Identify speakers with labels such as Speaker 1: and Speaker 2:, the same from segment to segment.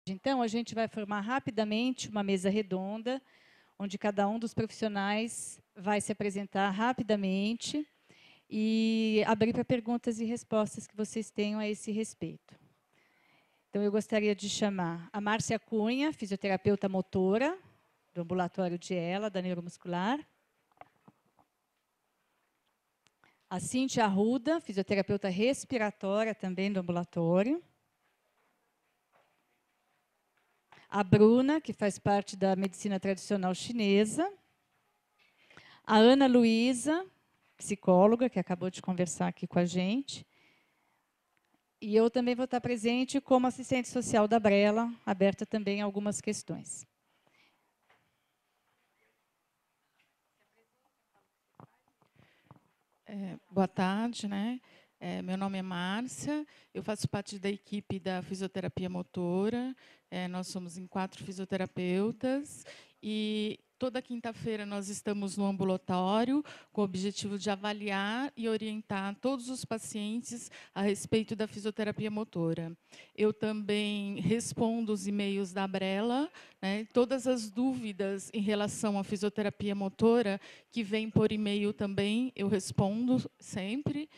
Speaker 1: Então, a gente vai formar rapidamente uma mesa redonda, onde cada um dos profissionais vai se apresentar rapidamente e abrir para perguntas e respostas que vocês tenham a esse respeito. Então, eu gostaria de chamar a Márcia Cunha, fisioterapeuta motora, do ambulatório de ELA, da neuromuscular. A Cíntia Arruda, fisioterapeuta respiratória, também do ambulatório. A Bruna, que faz parte da medicina tradicional chinesa. A Ana Luísa, psicóloga, que acabou de conversar aqui com a gente. E eu também vou estar presente como assistente social da Brela, aberta também a algumas questões.
Speaker 2: Boa tarde, né? Meu nome é Márcia, eu faço parte da equipe da fisioterapia motora. Nós somos em 4 fisioterapeutas e toda quinta-feira nós estamos no ambulatório com o objetivo de avaliar e orientar todos os pacientes a respeito da fisioterapia motora. Eu também respondo os e-mails da Brela, né? Todas as dúvidas em relação à fisioterapia motora que vêm por e-mail também, eu respondo sempre.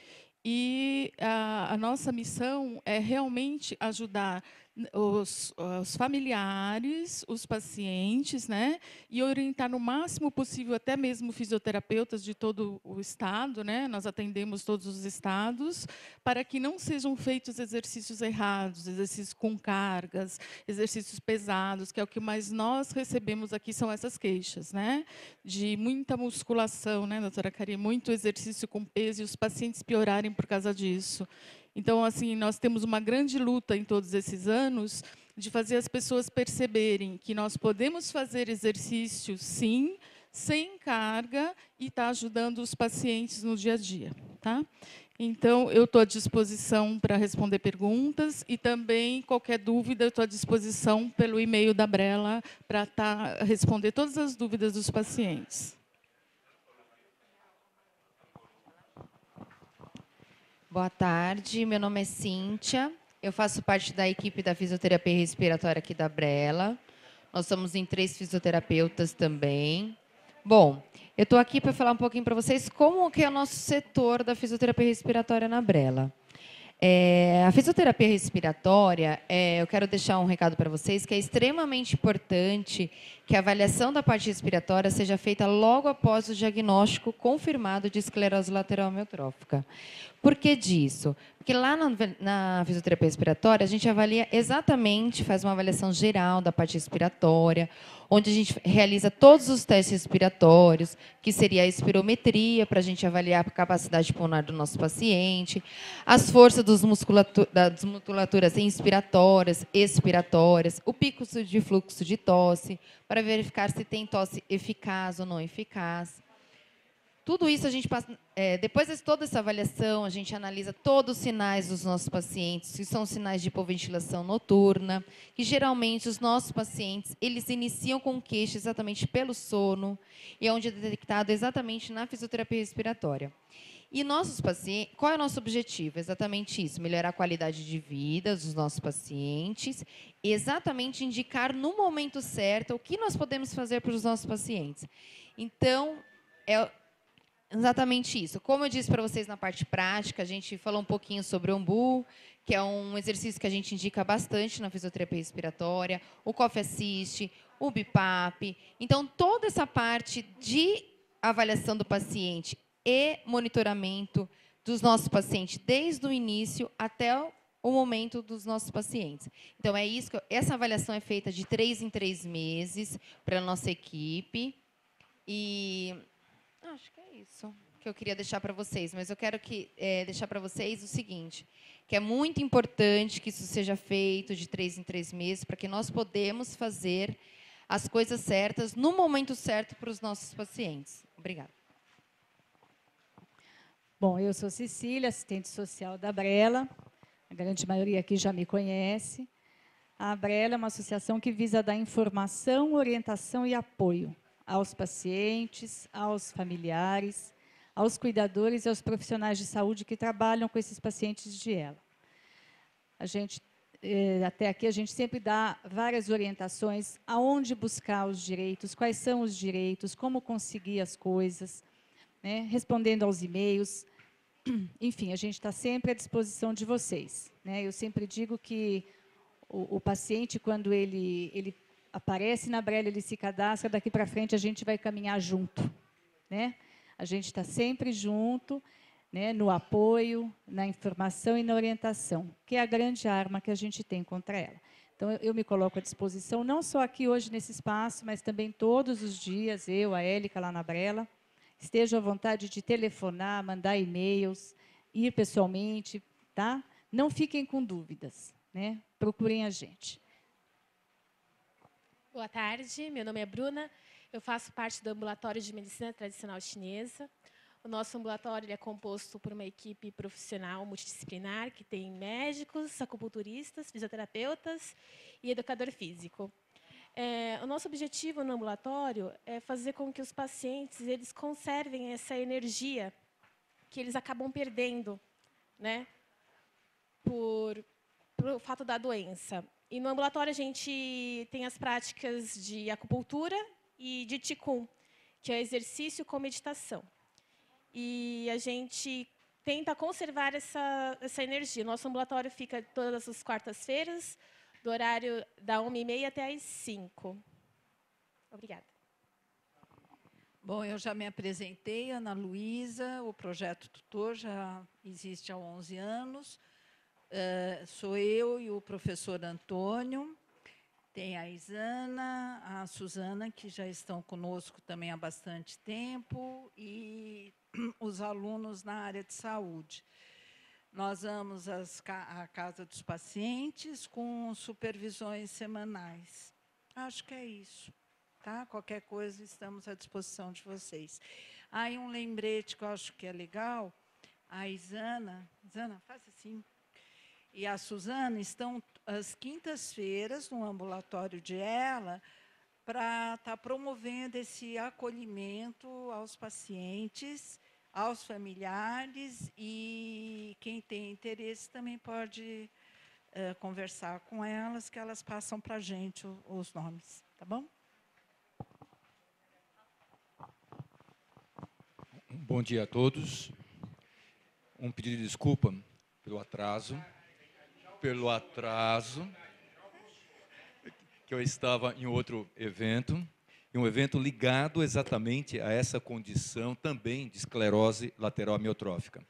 Speaker 2: E a nossa missão é realmente ajudar os familiares, os pacientes, né, e orientar no máximo possível, até mesmo fisioterapeutas de todo o estado, né, nós atendemos todos os estados, para que não sejam feitos exercícios errados, exercícios com cargas, exercícios pesados, que é o que mais nós recebemos aqui, são essas queixas, né, de muita musculação, né, doutora Cari, muito exercício com peso, e os pacientes piorarem por causa disso. Então, assim, nós temos uma grande luta em todos esses anos de fazer as pessoas perceberem que nós podemos fazer exercício, sim, sem carga, e estar ajudando os pacientes no dia a dia. Tá? Então, eu estou à disposição para responder perguntas e também, qualquer dúvida, eu estou à disposição pelo e-mail da Brela para responder todas as dúvidas dos pacientes.
Speaker 3: Boa tarde, meu nome é Cíntia, eu faço parte da equipe da fisioterapia respiratória aqui da Brela. Nós somos em 3 fisioterapeutas também. Bom, eu estou aqui para falar um pouquinho para vocês como que é o nosso setor da fisioterapia respiratória na Brela. A fisioterapia respiratória, eu quero deixar um recado para vocês que é extremamente importante que a avaliação da parte respiratória seja feita logo após o diagnóstico confirmado de esclerose lateral amiotrófica. Por que disso? Porque lá na fisioterapia respiratória, a gente avalia exatamente, faz uma avaliação geral da parte respiratória, onde a gente realiza todos os testes respiratórios, que seria a espirometria, para a gente avaliar a capacidade pulmonar do nosso paciente, as forças das musculaturas inspiratórias, expiratórias, o pico de fluxo de tosse, para verificar se tem tosse eficaz ou não eficaz. Tudo isso a gente passa, depois de toda essa avaliação, a gente analisa todos os sinais dos nossos pacientes, que são sinais de hipoventilação noturna, que geralmente os nossos pacientes, eles iniciam com queixa exatamente pelo sono, e é onde é detectado exatamente na fisioterapia respiratória. E nossos pacientes, qual é o nosso objetivo? Exatamente isso, melhorar a qualidade de vida dos nossos pacientes, exatamente indicar no momento certo o que nós podemos fazer para os nossos pacientes. Então, exatamente isso. Como eu disse para vocês na parte prática, a gente falou um pouquinho sobre o Ombu, que é um exercício que a gente indica bastante na fisioterapia respiratória, o Coffee Assist, o BIPAP. Então, toda essa parte de avaliação do paciente e monitoramento dos nossos pacientes, desde o início até o momento dos nossos pacientes. Então, é isso. Essa avaliação é feita de 3 em 3 meses para a nossa equipe. E acho que é isso que eu queria deixar para vocês, mas eu quero deixar para vocês o seguinte, que é muito importante que isso seja feito de 3 em 3 meses, para que nós podemos fazer as coisas certas no momento certo para os nossos pacientes. Obrigada.
Speaker 1: Bom, eu sou Cecília, assistente social da Brela. A grande maioria aqui já me conhece. A Brela é uma associação que visa dar informação, orientação e apoio aos pacientes, aos familiares, aos cuidadores e aos profissionais de saúde que trabalham com esses pacientes de ELA. A gente até aqui a gente sempre dá várias orientações aonde buscar os direitos, quais são os direitos, como conseguir as coisas, né, respondendo aos e-mails. Enfim, a gente está sempre à disposição de vocês, né? Eu sempre digo que o paciente, quando ele aparece na Brela, ele se cadastra, daqui para frente a gente vai caminhar junto, né? A gente está sempre junto, né, no apoio, na informação e na orientação, que é a grande arma que a gente tem contra ela. Então, eu me coloco à disposição, não só aqui hoje nesse espaço, mas também todos os dias, eu, a Élica, lá na Brela. Estejam à vontade de telefonar, mandar e-mails, ir pessoalmente, tá? Não fiquem com dúvidas, né? Procurem a gente.
Speaker 4: Boa tarde, meu nome é Bruna, eu faço parte do ambulatório de medicina tradicional chinesa. O nosso ambulatório é composto por uma equipe profissional multidisciplinar, que tem médicos, acupunturistas, fisioterapeutas e educador físico. O nosso objetivo no ambulatório é fazer com que os pacientes eles conservem essa energia que eles acabam perdendo, né, por fato da doença. E no ambulatório a gente tem as práticas de acupuntura e de Qigong, que é exercício com meditação. E a gente tenta conservar essa energia. Nosso ambulatório fica todas as quartas-feiras, do horário da 1h30 até às 5h. Obrigada.
Speaker 5: Bom, eu já me apresentei, Ana Luísa, o Projeto Tutor já existe há 11 anos. Sou eu e o professor Antônio, tem a Isana, a Suzana, que já estão conosco também há bastante tempo, e os alunos na área de saúde. Nós vamos à casa dos pacientes com supervisões semanais. Acho que é isso. Tá? Qualquer coisa, estamos à disposição de vocês. Aí um lembrete que eu acho que é legal, a Isana, faz assim, e a Suzana estão às quintas-feiras no ambulatório de ela para estar promovendo esse acolhimento aos pacientes, aos familiares, e quem tem interesse também pode conversar com elas, que elas passam para a gente os nomes, tá bom?
Speaker 6: Bom dia a todos. Um pedido de desculpa pelo atraso, que eu estava em outro evento, e um evento ligado exatamente a essa condição também de esclerose lateral amiotrófica.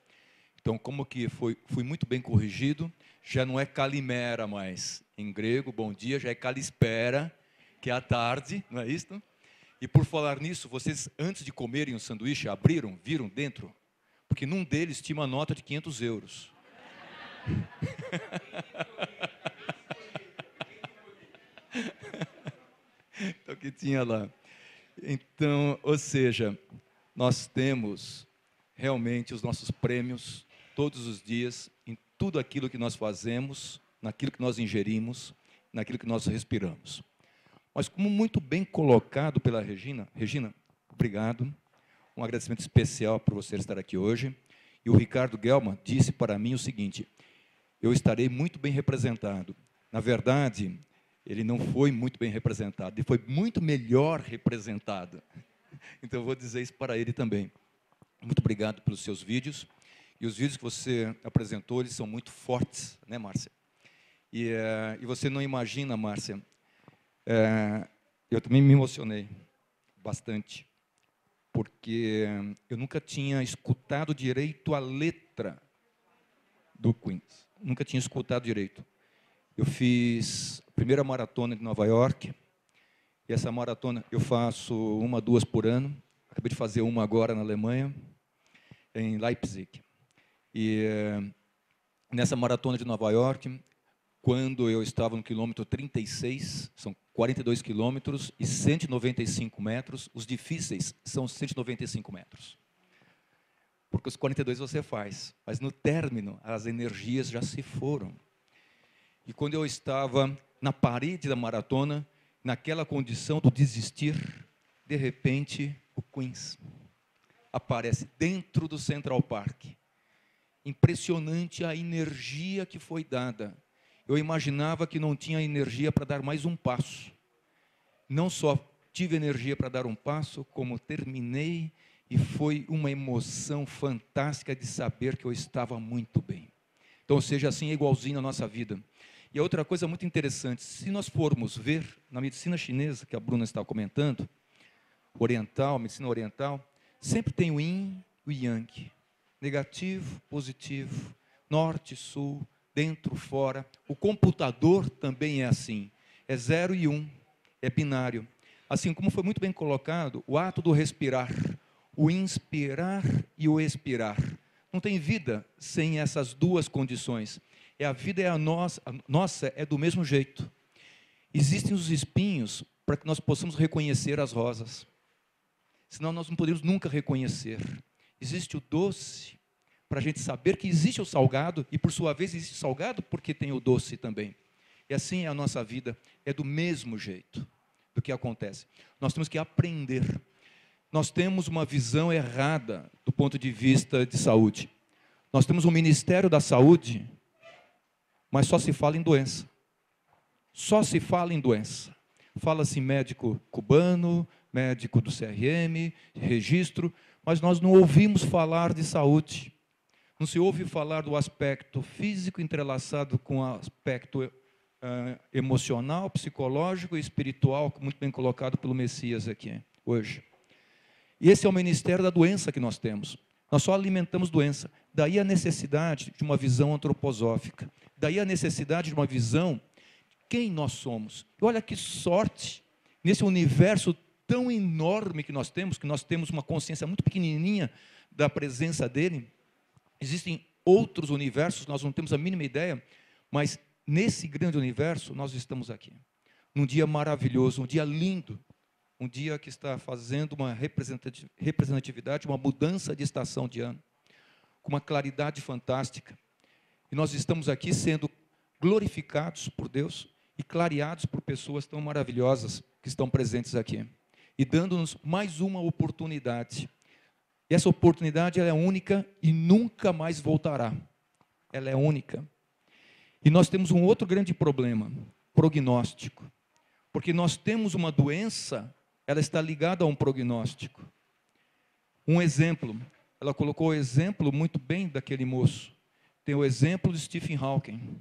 Speaker 6: Então, como que fui muito bem corrigido, já não é calimera mais. Em grego, bom dia, já é calispera, que é a tarde, não é isso? E por falar nisso, vocês, antes de comerem o sanduíche, viram dentro? Porque num deles tinha uma nota de 500 euros. Então, o que tinha lá? Então, ou seja, nós temos realmente os nossos prêmios todos os dias, em tudo aquilo que nós fazemos, naquilo que nós ingerimos, naquilo que nós respiramos. Mas, como muito bem colocado pela Regina, obrigado, um agradecimento especial por você estar aqui hoje. E o Ricardo Gelman disse para mim o seguinte: eu estarei muito bem representado. Na verdade, ele não foi muito bem representado, ele foi muito melhor representado. Então, eu vou dizer isso para ele também. Muito obrigado pelos seus vídeos. E os vídeos que você apresentou, eles são muito fortes, né, Márcia? E você não imagina, Márcia, eu também me emocionei bastante, porque eu nunca tinha escutado direito a letra do Queens. Nunca tinha escutado direito. Eu fiz a primeira maratona de Nova York, e essa maratona eu faço 1, 2 por ano. Acabei de fazer uma agora na Alemanha, em Leipzig. E nessa maratona de Nova York, quando eu estava no quilômetro 36, são 42 quilômetros e 195 metros, os difíceis são 195 metros. Porque os 42 você faz, mas no término as energias já se foram. E quando eu estava na parede da maratona, naquela condição do desistir, de repente o Queens aparece dentro do Central Park. Impressionante a energia que foi dada. eu imaginava que não tinha energia para dar mais um passo. Não só tive energia para dar um passo, como terminei, e foi uma emoção fantástica de saber que eu estava muito bem. Então, seja assim, é igualzinho na nossa vida. E a outra coisa muito interessante, se nós formos ver, na medicina chinesa, que a Bruna está comentando, oriental, medicina oriental, sempre tem o yin e o yang, negativo, positivo, norte, sul, dentro, fora. O computador também é assim, é 0 e 1, é binário. Assim como foi muito bem colocado, o ato do respirar, o inspirar e o expirar. Não tem vida sem essas duas condições. A vida é a nossa é do mesmo jeito. Existem os espinhos para que nós possamos reconhecer as rosas. Senão nós não podemos nunca reconhecer. Existe o doce para a gente saber que existe o salgado, e por sua vez existe o salgado porque tem o doce também. E assim é a nossa vida, é do mesmo jeito do que acontece. Nós temos que aprender. Nós temos uma visão errada do ponto de vista de saúde. Nós temos um Ministério da Saúde, mas só se fala em doença. Só se fala em doença. Fala-se médico cubano, médico do CRM, registro, mas nós não ouvimos falar de saúde. Não se ouve falar do aspecto físico entrelaçado com o aspecto emocional, psicológico e espiritual, muito bem colocado pelo Messias aqui hoje. E esse é o ministério da doença que nós temos. Nós só alimentamos doença. Daí a necessidade de uma visão antroposófica. Daí a necessidade de uma visão de quem nós somos. E olha que sorte, nesse universo tão enorme que nós temos uma consciência muito pequenininha da presença dele. Existem outros universos, nós não temos a mínima ideia, mas nesse grande universo nós estamos aqui. Num dia maravilhoso, um dia lindo, um dia que está fazendo uma representatividade, uma mudança de estação de ano, com uma claridade fantástica. E nós estamos aqui sendo glorificados por Deus e clareados por pessoas tão maravilhosas que estão presentes aqui. E dando-nos mais uma oportunidade. E essa oportunidade ela é única e nunca mais voltará. Ela é única. E nós temos um outro grande problema, prognóstico. Porque nós temos uma doença, ela está ligada a um prognóstico. Um exemplo, ela colocou o exemplo muito bem daquele moço. Tem o exemplo de Stephen Hawking.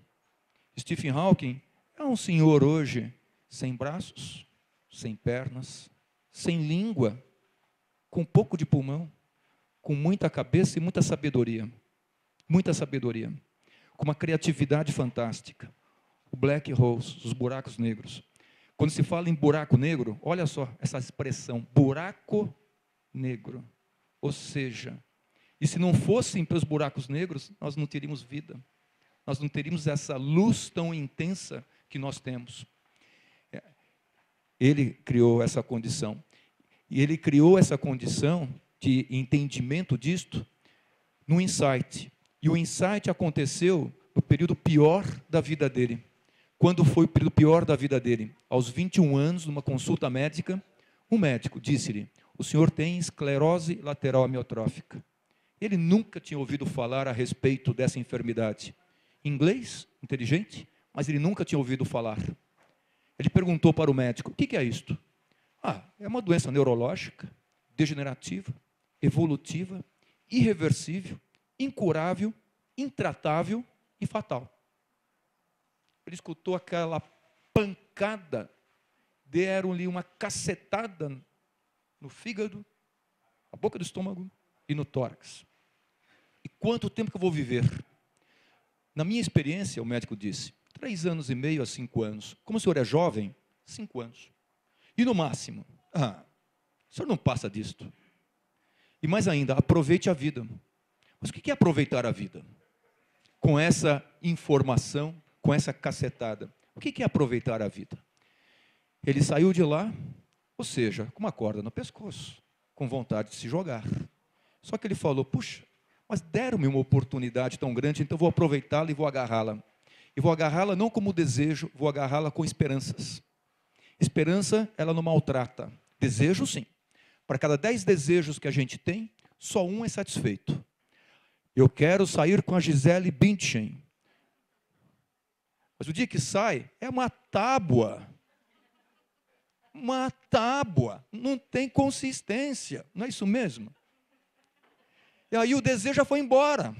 Speaker 6: Stephen Hawking é um senhor hoje sem braços, sem pernas, sem língua, com pouco de pulmão, com muita cabeça e muita sabedoria. Muita sabedoria. Com uma criatividade fantástica. O black holes, os buracos negros. Quando se fala em buraco negro, olha só essa expressão, buraco negro. Ou seja, e se não fossem pelos buracos negros, nós não teríamos vida. Nós não teríamos essa luz tão intensa que nós temos. Ele criou essa condição. E ele criou essa condição de entendimento disto no insight. E o insight aconteceu no período pior da vida dele. Quando foi o período pior da vida dele? Aos 21 anos, numa consulta médica, um médico disse-lhe: o senhor tem esclerose lateral amiotrófica. Ele nunca tinha ouvido falar a respeito dessa enfermidade. Inglês, inteligente, mas ele nunca tinha ouvido falar. Ele perguntou para o médico: o que é isto? É uma doença neurológica, degenerativa, evolutiva, irreversível, incurável, intratável e fatal. Ele escutou aquela pancada, deram-lhe uma cacetada no fígado, na boca do estômago e no tórax. E quanto tempo que eu vou viver? Na minha experiência, o médico disse, 3 anos e meio a 5 anos. Como o senhor é jovem, 5 anos. E no máximo, o senhor não passa disto. E mais ainda, aproveite a vida. Mas o que é aproveitar a vida? Com essa informação, com essa cacetada. O que é aproveitar a vida? Ele saiu de lá, ou seja, com uma corda no pescoço, com vontade de se jogar. Só que ele falou, puxa, mas deram-me uma oportunidade tão grande, então vou aproveitá-la e vou agarrá-la. E vou agarrá-la não como desejo, vou agarrá-la com esperanças. Esperança, ela não maltrata. Desejo, sim. Para cada 10 desejos que a gente tem, só um é satisfeito. Eu quero sair com a Gisele Bündchen. Mas o dia que sai, é uma tábua. Uma tábua. Não tem consistência. Não é isso mesmo? E aí o desejo já foi embora.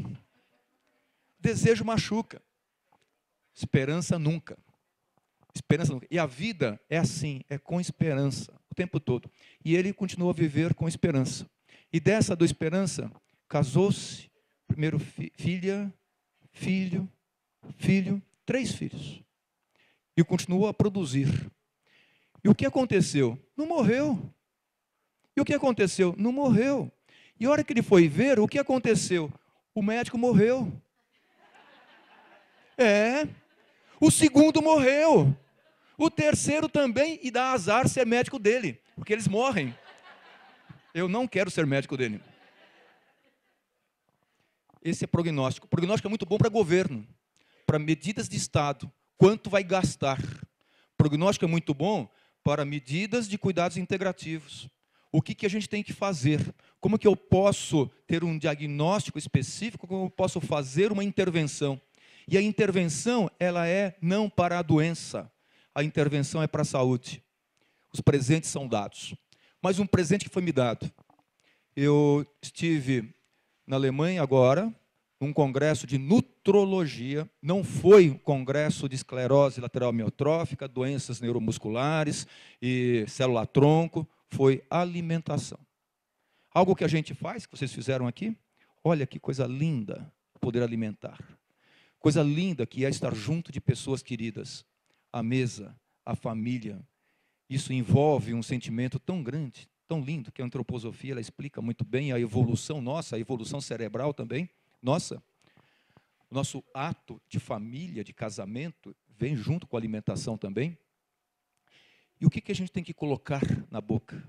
Speaker 6: Desejo machuca. Esperança nunca. Esperança nunca. E a vida é assim, é com esperança, o tempo todo. E ele continuou a viver com esperança. E dessa do esperança, casou-se, primeiro filha, filho, 3 filhos. E continuou a produzir. E o que aconteceu? Não morreu. E o que aconteceu? Não morreu. E a hora que ele foi ver, o que aconteceu? O médico morreu. O segundo morreu. O terceiro também, e dá azar ser médico dele, porque eles morrem. Eu não quero ser médico dele. Esse é prognóstico. Prognóstico é muito bom para governo, para medidas de Estado. Quanto vai gastar? Prognóstico é muito bom para medidas de cuidados integrativos. O que a gente tem que fazer? Como que eu posso ter um diagnóstico específico? Como eu posso fazer uma intervenção? E a intervenção, ela é não para a doença. A intervenção é para a saúde. Os presentes são dados. Mas um presente que foi me dado. Eu estive na Alemanha agora, num congresso de nutrologia. Não foi um congresso de esclerose lateral amiotrófica, doenças neuromusculares e célula-tronco. Foi alimentação. Algo que a gente faz, que vocês fizeram aqui. Olha que coisa linda poder alimentar. Coisa linda que é estar junto de pessoas queridas. A mesa, a família. Isso envolve um sentimento tão grande, tão lindo, que a antroposofia ela explica muito bem a evolução nossa, a evolução cerebral também. Nossa, o nosso ato de família, de casamento, vem junto com a alimentação também. E o que a gente tem que colocar na boca?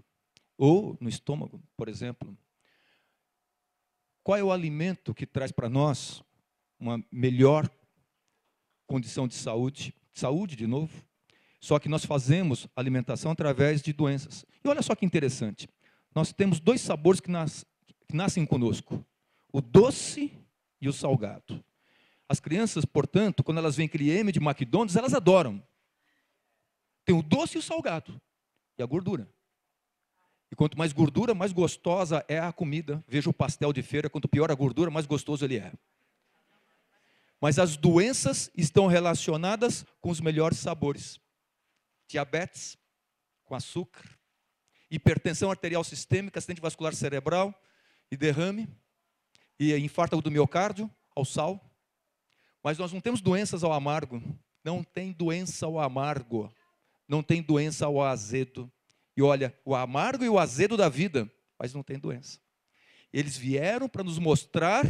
Speaker 6: Ou no estômago, por exemplo? Qual é o alimento que traz para nós uma melhor condição de saúde? Saúde, de novo. Só que nós fazemos alimentação através de doenças. E olha só que interessante. Nós temos 2 sabores que nascem conosco. O doce e o salgado. As crianças, portanto, quando elas veem aquele M de McDonald's, elas adoram. Tem o doce e o salgado. E a gordura. E quanto mais gordura, mais gostosa é a comida. Veja o pastel de feira, quanto pior a gordura, mais gostoso ele é. Mas as doenças estão relacionadas com os melhores sabores. Diabetes, com açúcar, hipertensão arterial sistêmica, acidente vascular cerebral e derrame, e infarto do miocárdio, ao sal. Mas nós não temos doenças ao amargo. Não tem doença ao amargo. Não tem doença ao azedo. E olha, o amargo e o azedo da vida, mas não tem doença. Eles vieram para nos mostrar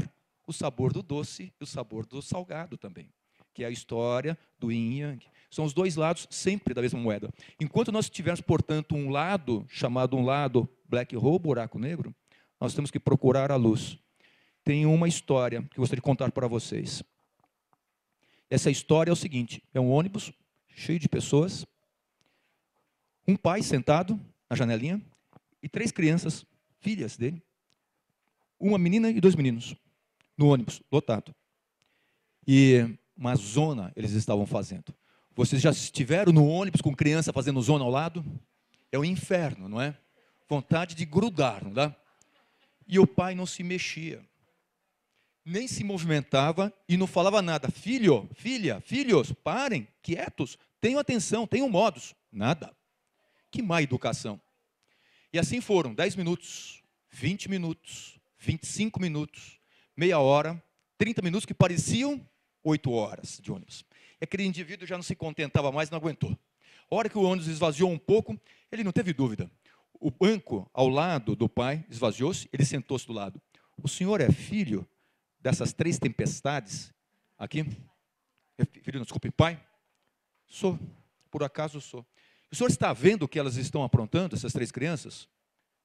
Speaker 6: o sabor do doce e o sabor do salgado também, que é a história do yin e yang. São os 2 lados sempre da mesma moeda. Enquanto nós tivermos, portanto, um lado, chamado um lado black hole, buraco negro, nós temos que procurar a luz. Tem uma história que eu gostaria de contar para vocês. Essa história é o seguinte, é um ônibus cheio de pessoas, um pai sentado na janelinha e 3 crianças, filhas dele, uma menina e 2 meninos, no ônibus, lotado. E uma zona eles estavam fazendo. Vocês já estiveram no ônibus com criança fazendo zona ao lado? É o inferno, não é? Vontade de grudar, não dá? E o pai não se mexia. Nem se movimentava e não falava nada. Filho, filha, filhos, parem, quietos, tenham atenção, tenham modos. Nada. Que má educação. E assim foram 10 minutos, 20 minutos, 25 minutos, meia hora, 30 minutos que pareciam 8 horas de ônibus. E aquele indivíduo já não se contentava mais, não aguentou. A hora que o ônibus esvaziou um pouco, ele não teve dúvida. O banco ao lado do pai esvaziou-se, ele sentou-se do lado. O senhor é filho dessas 3 tempestades aqui? Filho, desculpe, pai? Sou, por acaso sou. O senhor está vendo o que elas estão aprontando, essas 3 crianças?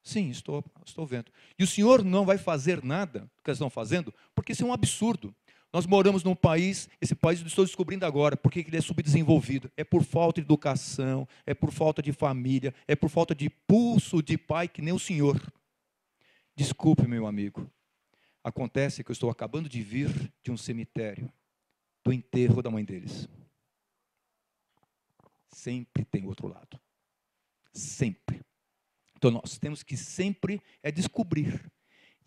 Speaker 6: Sim, estou vendo. E o senhor não vai fazer nada do que elas estão fazendo? Porque isso é um absurdo. Nós moramos num país, esse país eu estou descobrindo agora, porque ele é subdesenvolvido. É por falta de educação, é por falta de família, é por falta de pulso de pai que nem o senhor. Desculpe, meu amigo. Acontece que eu estou acabando de vir de um cemitério, do enterro da mãe deles. sempre tem outro lado. Sempre. Então, nós temos que sempre descobrir.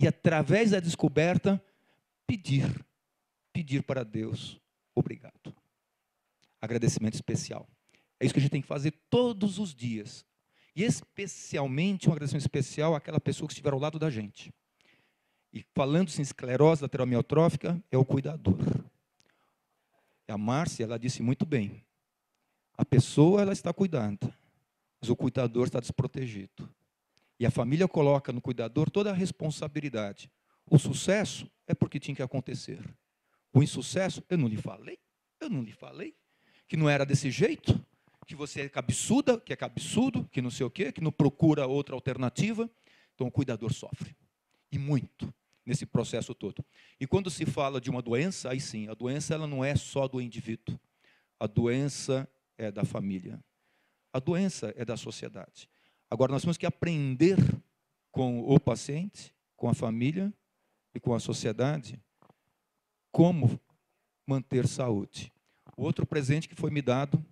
Speaker 6: E, através da descoberta, pedir para Deus obrigado. Agradecimento especial. É isso que a gente tem que fazer todos os dias. E, especialmente, um agradecimento especial àquela pessoa que estiver ao lado da gente. E, falando-se em esclerose lateral amiotrófica, é o cuidador. A Márcia, ela disse muito bem. A pessoa, ela está cuidando, mas o cuidador está desprotegido. E a família coloca no cuidador toda a responsabilidade. O sucesso é porque tinha que acontecer. O insucesso, eu não lhe falei que não era desse jeito, que você é cabeçuda, que é cabeçudo, que não sei o quê, que não procura outra alternativa. Então, o cuidador sofre, e muito, nesse processo todo. E quando se fala de uma doença, aí sim, a doença ela não é só do indivíduo. A doença é da família. A doença é da sociedade. Agora, nós temos que aprender com o paciente, com a família e com a sociedade, como manter saúde. O outro presente que foi me dado,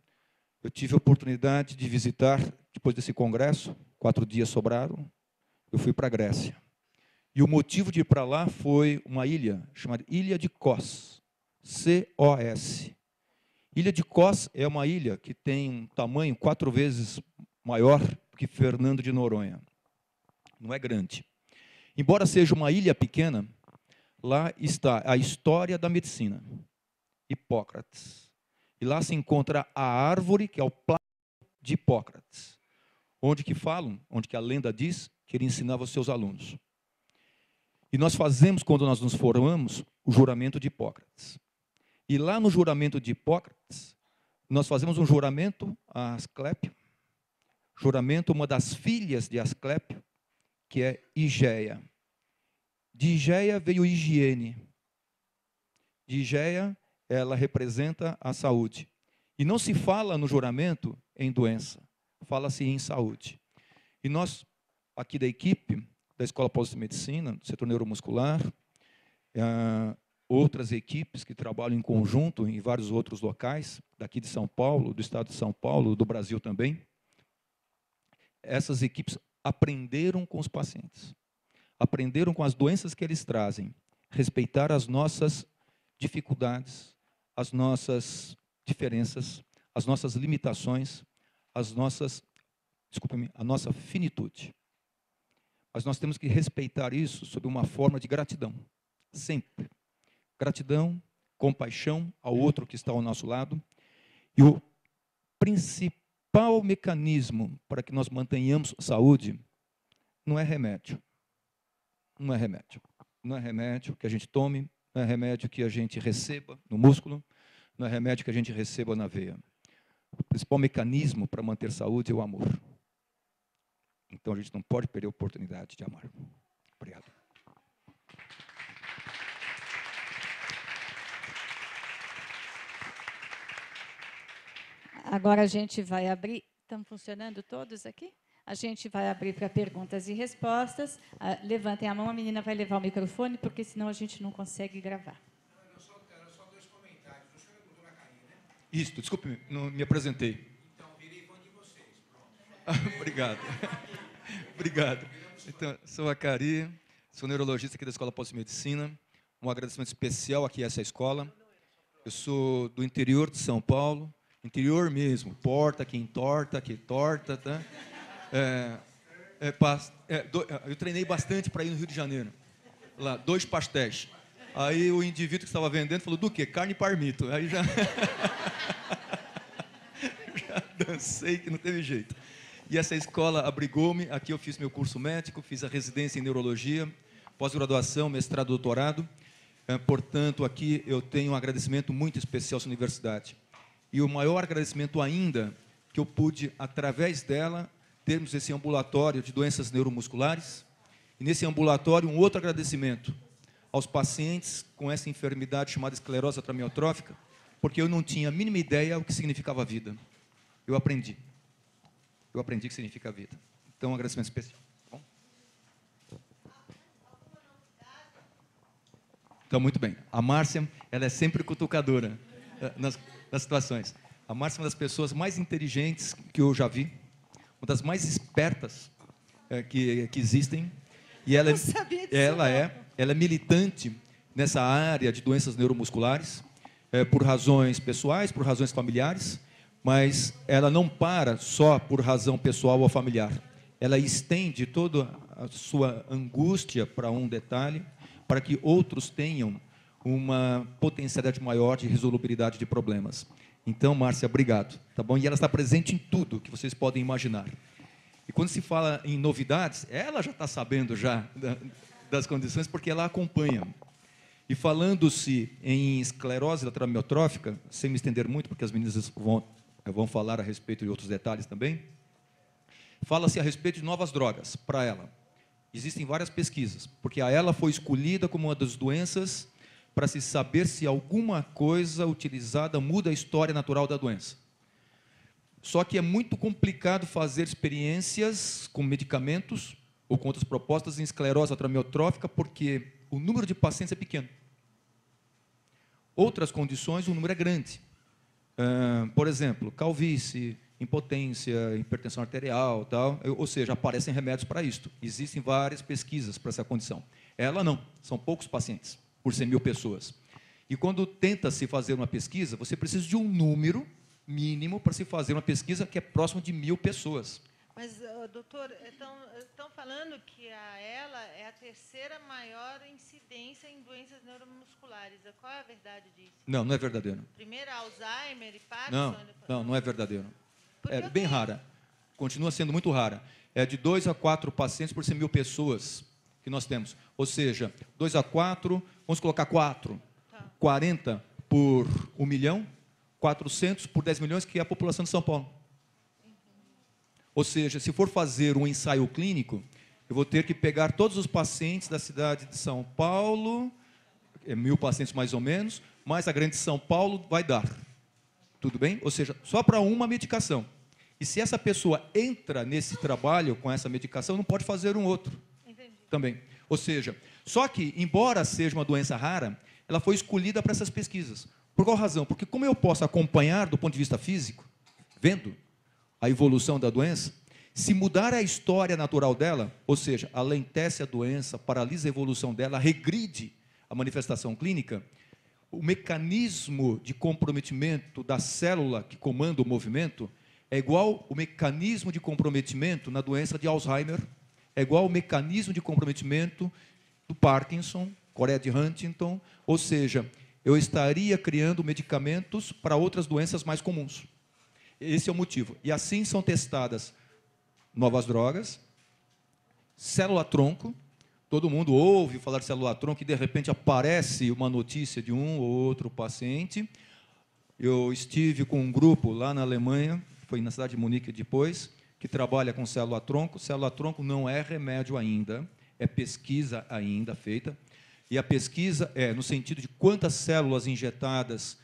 Speaker 6: eu tive a oportunidade de visitar, depois desse congresso, 4 dias sobraram, eu fui para a Grécia. E o motivo de ir para lá foi uma ilha, chamada Ilha de Kos, C-O-S. Ilha de Kos é uma ilha que tem um tamanho 4 vezes maior que Fernando de Noronha. Não é grande. Embora seja uma ilha pequena, lá está a história da medicina. Hipócrates. E lá se encontra a árvore, que é o plano de Hipócrates. Onde que a lenda diz que ele ensinava aos seus alunos. E nós fazemos, quando nós nos formamos, o juramento de Hipócrates. E lá no juramento de Hipócrates, nós fazemos um juramento a Asclépio, juramento uma das filhas de Asclépio, que é Higeia. De Higeia veio higiene. De Higeia, ela representa a saúde. E não se fala no juramento em doença, fala-se em saúde. E nós, aqui da equipe da Escola Paulista de Medicina, do setor neuromuscular, outras equipes que trabalham em conjunto em vários outros locais, daqui de São Paulo, do estado de São Paulo, do Brasil também, essas equipes aprenderam com os pacientes, aprenderam com as doenças que eles trazem, respeitar as nossas dificuldades, as nossas diferenças, as nossas limitações, a nossa finitude. Mas nós temos que respeitar isso sob uma forma de gratidão, sempre. Gratidão, compaixão ao outro que está ao nosso lado. E o principal mecanismo para que nós mantenhamos saúde não é remédio. Não é remédio. Não é remédio que a gente tome, não é remédio que a gente receba no músculo, não é remédio que a gente receba na veia. O principal mecanismo para manter saúde é o amor. Então, a gente não pode perder a oportunidade de amar. Obrigado.
Speaker 1: Agora a gente vai abrir. Estão funcionando todos aqui? A gente vai abrir para perguntas e respostas. Levantem a mão, a menina vai levar o microfone, porque senão a gente não consegue gravar.
Speaker 7: Era só 2 comentários. O senhor é doutora Karine, né?
Speaker 6: Isso, desculpe, não me apresentei.
Speaker 7: Então, virei fã de vocês. Pronto.
Speaker 6: Obrigado. Obrigado. Então, sou a Cari, sou neurologista aqui da Escola Paulista de Medicina. Um agradecimento especial aqui a essa escola. Eu sou do interior de São Paulo, interior mesmo, porta, que entorta, que torta, tá? Eu treinei bastante para ir no Rio de Janeiro. Lá, 2 pastéis. Aí o indivíduo que estava vendendo falou, do quê? Carne e parmito. Aí já... já dancei que não teve jeito. E essa escola abrigou-me. Aqui eu fiz meu curso médico, fiz a residência em neurologia, pós-graduação, mestrado, doutorado. Portanto, aqui eu tenho um agradecimento muito especial à essa universidade. E o maior agradecimento ainda, que eu pude, através dela, termos esse ambulatório de doenças neuromusculares. E nesse ambulatório, um outro agradecimento aos pacientes com essa enfermidade chamada esclerose lateral amiotrófica, porque eu não tinha a mínima ideia o que significava a vida. Eu aprendi o que significa a vida. Então, um agradecimento especial. Tá bom? Então, muito bem. A Márcia, ela é sempre cutucadora nas situações. A Márcia é uma das pessoas mais inteligentes que eu já vi, uma das mais espertas que existem. E ela,
Speaker 5: Não sabia disso, não.
Speaker 6: ela é militante nessa área de doenças neuromusculares, por razões pessoais, por razões familiares, mas ela não para só por razão pessoal ou familiar. Ela estende toda a sua angústia para um detalhe, para que outros tenham uma potencialidade maior de resolubilidade de problemas. Então, Márcia, obrigado, tá bom? E ela está presente em tudo que vocês podem imaginar. E quando se fala em novidades, ela já está sabendo já das condições, porque ela acompanha. E falando-se em esclerose lateral amiotrófica, sem me estender muito, porque as meninas vão falar a respeito de outros detalhes também, fala-se a respeito de novas drogas para ela. Existem várias pesquisas, porque a ela foi escolhida como uma das doenças para se saber se alguma coisa utilizada muda a história natural da doença. Só que é muito complicado fazer experiências com medicamentos ou com outras propostas em esclerose lateral amiotrófica, porque o número de pacientes é pequeno. Outras condições, o número é grande. Por exemplo, calvície, impotência, hipertensão arterial, tal, ou seja, aparecem remédios para isto. Existem várias pesquisas para essa condição. Ela não, são poucos pacientes por 100.000 pessoas. E quando tenta-se fazer uma pesquisa, você precisa de um número mínimo para se fazer uma pesquisa que é próximo de 1.000 pessoas.
Speaker 8: Mas, doutor, estão falando que ela é a terceira maior incidência em doenças neuromusculares. Qual é a verdade disso?
Speaker 6: Não, não é verdadeiro.
Speaker 8: Primeiro, Alzheimer e Parkinson?
Speaker 6: Não é verdadeiro. É bem rara. Continua sendo muito rara. É de 2 a 4 pacientes por 100.000 pessoas que nós temos. Ou seja, 2 a 4, vamos colocar 4. Tá. 40 por 1 milhão, 400 por 10 milhões, que é a população de São Paulo. Ou seja, se for fazer um ensaio clínico, eu vou ter que pegar todos os pacientes da cidade de São Paulo, 1.000 pacientes mais ou menos, mais a grande São Paulo vai dar. Tudo bem? Ou seja, só para uma medicação. E se essa pessoa entra nesse trabalho com essa medicação, não pode fazer um outro. Entendi. Também. Ou seja, só que, embora seja uma doença rara, ela foi escolhida para essas pesquisas. Por qual razão? Porque como eu posso acompanhar do ponto de vista físico, vendo a evolução da doença, se mudar a história natural dela, ou seja, alentece a doença, paralisa a evolução dela, regride a manifestação clínica, o mecanismo de comprometimento da célula que comanda o movimento é igual o mecanismo de comprometimento na doença de Alzheimer, é igual ao mecanismo de comprometimento do Parkinson, Coreia de Huntington, ou seja, eu estaria criando medicamentos para outras doenças mais comuns. Esse é o motivo. E assim são testadas novas drogas, célula-tronco. Todo mundo ouve falar de célula-tronco e, de repente, aparece uma notícia de um ou outro paciente. Eu estive com um grupo lá na Alemanha, foi na cidade de Munique depois, que trabalha com célula-tronco. Célula-tronco não é remédio ainda, é pesquisa ainda feita. E a pesquisa é no sentido de quantas células injetadas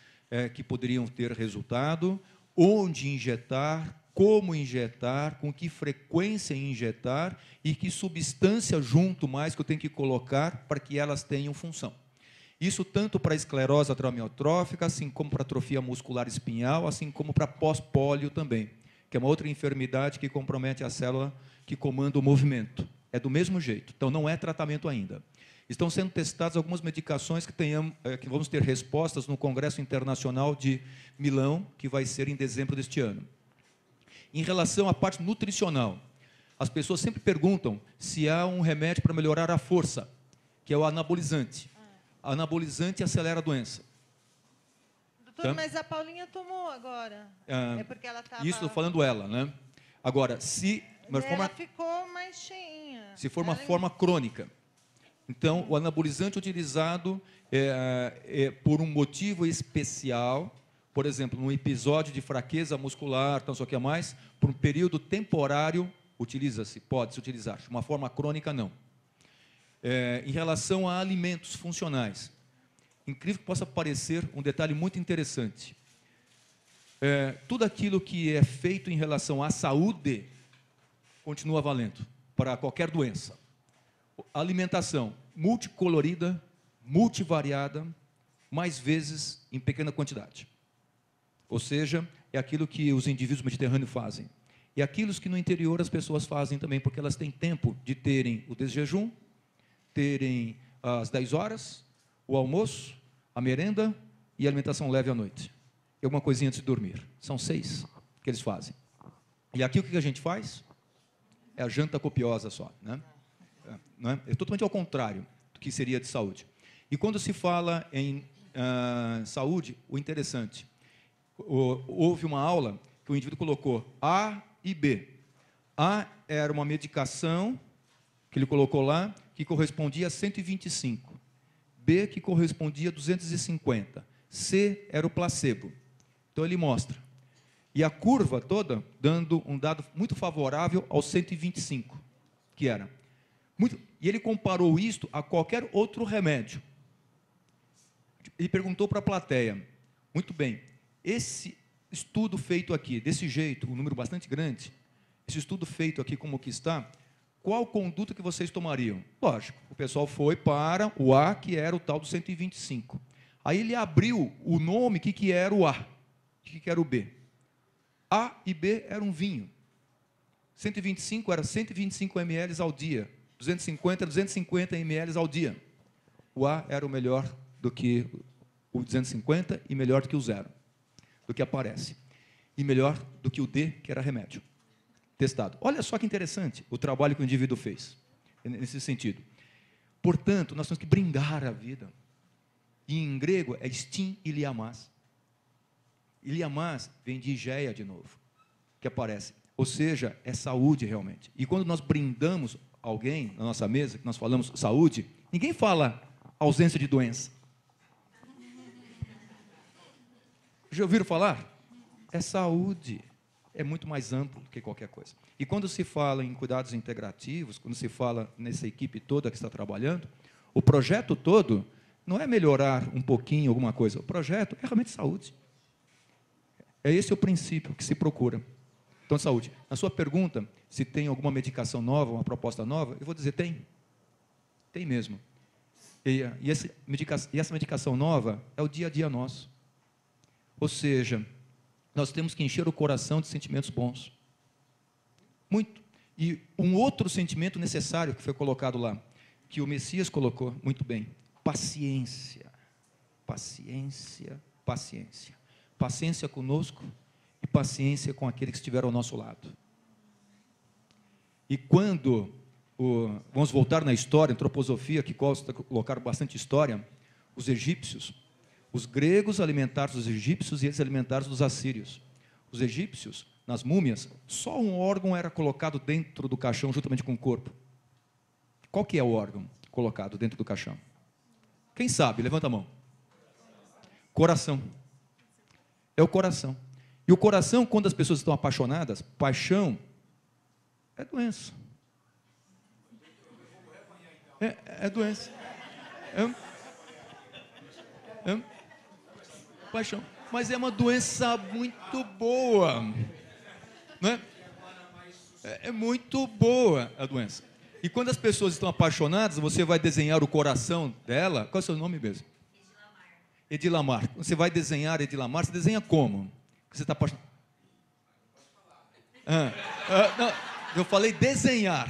Speaker 6: que poderiam ter resultado, onde injetar, como injetar, com que frequência injetar e que substância junto mais que eu tenho que colocar para que elas tenham função. Isso tanto para a esclerose lateral amiotrófica, assim como para a atrofia muscular espinhal, assim como para pós-pólio também, que é uma outra enfermidade que compromete a célula que comanda o movimento. É do mesmo jeito, então não é tratamento ainda. Estão sendo testadas algumas medicações que vamos ter respostas no Congresso Internacional de Milão, que vai ser em dezembro deste ano. Em relação à parte nutricional, as pessoas sempre perguntam se há um remédio para melhorar a força, que é o anabolizante. Anabolizante acelera a doença.
Speaker 8: Doutor, então, mas a Paulinha tomou agora. É porque ela estava...
Speaker 6: Isso estou falando ela, né? Agora, se...
Speaker 8: Ela ficou mais cheinha.
Speaker 6: Se for uma forma crônica. Então, o anabolizante utilizado por um motivo especial, por exemplo, num episódio de fraqueza muscular, não sei o que mais, por um período temporário, pode-se utilizar. De uma forma crônica, não. Em relação a alimentos funcionais, incrível que possa parecer um detalhe muito interessante. Tudo aquilo que é feito em relação à saúde continua valendo para qualquer doença. Alimentação multicolorida, multivariada, mais vezes em pequena quantidade. Ou seja, é aquilo que os indivíduos mediterrâneos fazem. E aquilo que no interior as pessoas fazem também, porque elas têm tempo de terem o desjejum, terem as 10 horas, o almoço, a merenda e a alimentação leve à noite. E alguma coisinha antes de dormir. São 6 que eles fazem. E aqui o que a gente faz? É a janta copiosa só. Né? É totalmente ao contrário do que seria de saúde. E quando se fala em saúde, o interessante, houve uma aula que o indivíduo colocou A e B. A era uma medicação que ele colocou lá, que correspondia a 125. B, que correspondia a 250. C era o placebo. Então, ele mostra. E a curva toda dando um dado muito favorável ao 125, que era. E ele comparou isto a qualquer outro remédio. Ele perguntou para a plateia, muito bem, esse estudo feito aqui, desse jeito, um número bastante grande, esse estudo feito aqui como que está, qual conduta que vocês tomariam? Lógico, o pessoal foi para o A, que era o tal do 125. Aí ele abriu o nome, o que era o A, o que era o B. A e B era um vinho. 125 era 125 ml ao dia. 250 era 250 ml ao dia. O A era o melhor do que o 250 e melhor do que o 0, do que aparece. E melhor do que o D, que era remédio. Testado. Olha só que interessante o trabalho que o indivíduo fez, nesse sentido. Portanto, nós temos que brindar a vida. E em grego é stin iliamas. Iliamas vem de Igeia de novo, que aparece. Ou seja, é saúde realmente. E quando nós brindamos alguém na nossa mesa, que nós falamos saúde, ninguém fala ausência de doença. Já ouviram falar? É saúde. É muito mais amplo do que qualquer coisa. E quando se fala em cuidados integrativos, quando se fala nessa equipe toda que está trabalhando, o projeto todo não é melhorar um pouquinho alguma coisa. O projeto é realmente saúde. É esse o princípio que se procura. Então, saúde. Na sua pergunta, se tem alguma medicação nova, uma proposta nova, eu vou dizer, tem. Tem mesmo. E essa medicação nova é o dia a dia nosso. Ou seja, nós temos que encher o coração de sentimentos bons. Muito. E um outro sentimento necessário que foi colocado lá, que o Messias colocou muito bem, paciência. Paciência, paciência. Paciência conosco e paciência com aqueles que estiveram ao nosso lado. E quando, vamos voltar na história, antroposofia, que gosta de colocar bastante história, os egípcios, os gregos alimentaram os egípcios e eles alimentaram os assírios. Os egípcios, nas múmias, só um órgão era colocado dentro do caixão juntamente com o corpo. Qual que é o órgão colocado dentro do caixão? Quem sabe? Levanta a mão. Coração. É o coração. E o coração, quando as pessoas estão apaixonadas, paixão é doença. É doença. Paixão. Mas é uma doença muito boa. Né? É muito boa a doença. E quando as pessoas estão apaixonadas, você vai desenhar o coração dela. Qual é o seu nome mesmo? Edilamar. Você vai desenhar Edilamar, você desenha como? Você está apaixonado. Não, eu falei desenhar.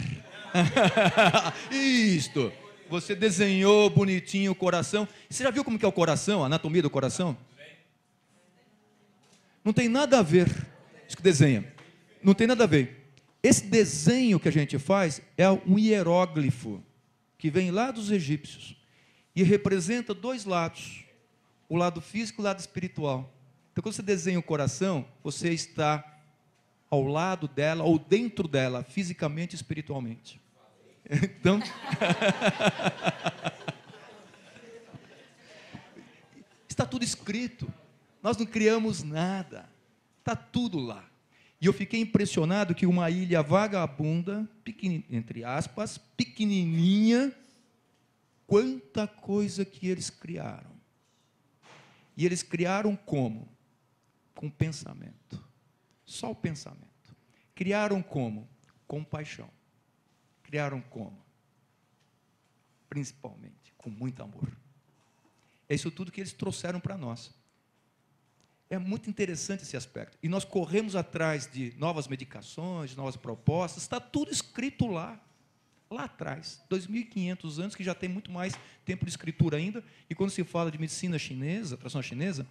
Speaker 6: Isto. Você desenhou bonitinho o coração. Você já viu como que é o coração, a anatomia do coração? Não tem nada a ver. Isso que desenha. Não tem nada a ver. Esse desenho que a gente faz é um hieróglifo que vem lá dos egípcios e representa dois lados, o lado físico e o lado espiritual. Então, quando você desenha o coração, você está ao lado dela ou dentro dela, fisicamente e espiritualmente. Então, está tudo escrito. Nós não criamos nada. Está tudo lá. E eu fiquei impressionado que uma ilha vagabunda, entre aspas, pequenininha, quanta coisa que eles criaram. E eles criaram como? Com pensamento. Só o pensamento. Criaram como? Com paixão. Criaram como? Principalmente com muito amor. É isso tudo que eles trouxeram para nós. É muito interessante esse aspecto. E nós corremos atrás de novas medicações, de novas propostas, está tudo escrito lá atrás, 2.500 anos, que já tem muito mais tempo de escritura ainda, e quando se fala de medicina chinesa, tradicional chinesa,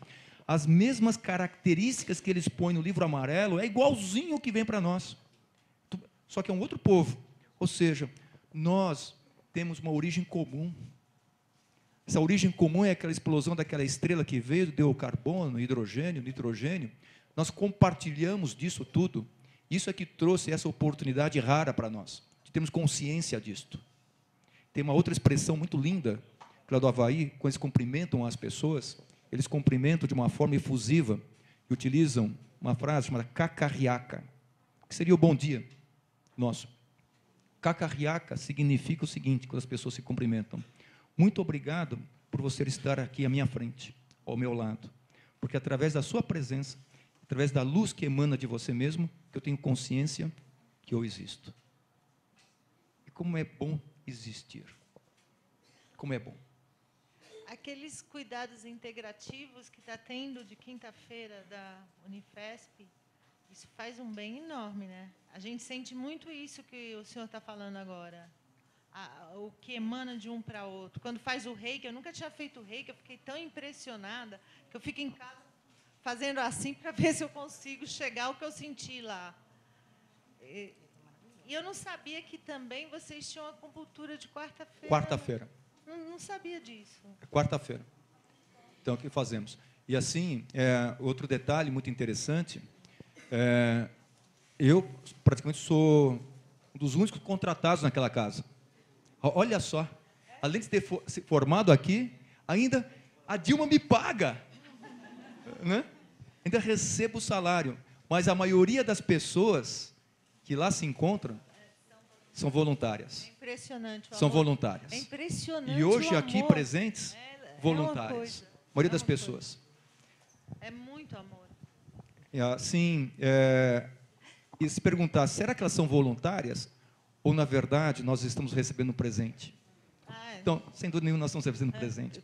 Speaker 6: as mesmas características que eles põem no livro amarelo é igualzinho o que vem para nós. Só que é um outro povo. Ou seja, nós temos uma origem comum. Essa origem comum é aquela explosão daquela estrela que veio, deu carbono, hidrogênio, nitrogênio. Nós compartilhamos disso tudo. Isso é que trouxe essa oportunidade rara para nós. Temos consciência disto. Tem uma outra expressão muito linda, que é do Havaí, quando eles cumprimentam as pessoas, eles cumprimentam de uma forma efusiva e utilizam uma frase chamada cacarriaca, que seria o bom dia nosso. Cacarriaca significa o seguinte, quando as pessoas se cumprimentam: muito obrigado por você estar aqui à minha frente, ao meu lado, porque através da sua presença, através da luz que emana de você mesmo, que eu tenho consciência que eu existo. E como é bom existir. Como é bom.
Speaker 8: Aqueles cuidados integrativos que está tendo de quinta-feira da Unifesp, isso faz um bem enorme, né? A gente sente muito isso que o senhor está falando agora. O que emana de um para outro. Quando faz o reiki, eu nunca tinha feito reiki, eu fiquei tão impressionada que eu fico em casa fazendo assim para ver se eu consigo chegar ao que eu senti lá. E eu não sabia que também vocês tinham acupuntura de quarta-feira.
Speaker 6: Quarta-feira.
Speaker 8: Não sabia disso.
Speaker 6: É quarta-feira. Então, o que fazemos? E assim, outro detalhe muito interessante, eu praticamente sou um dos únicos contratados naquela casa. Olha só, além de ter se formado aqui, ainda a Dilma me paga, né? Ainda recebo o salário, mas a maioria das pessoas que lá se encontram são voluntárias.
Speaker 8: É impressionante.
Speaker 6: São voluntárias.
Speaker 8: É impressionante.
Speaker 6: E hoje
Speaker 8: o
Speaker 6: aqui
Speaker 8: amor.
Speaker 6: presentes,
Speaker 8: uma
Speaker 6: voluntárias.
Speaker 8: coisa.
Speaker 6: A maioria das
Speaker 8: uma
Speaker 6: pessoas.
Speaker 8: coisa. É muito amor.
Speaker 6: E assim, e se perguntar, será que elas são voluntárias? Ou, na verdade, nós estamos recebendo um presente? Então, sem dúvida nenhuma, nós estamos recebendo um presente.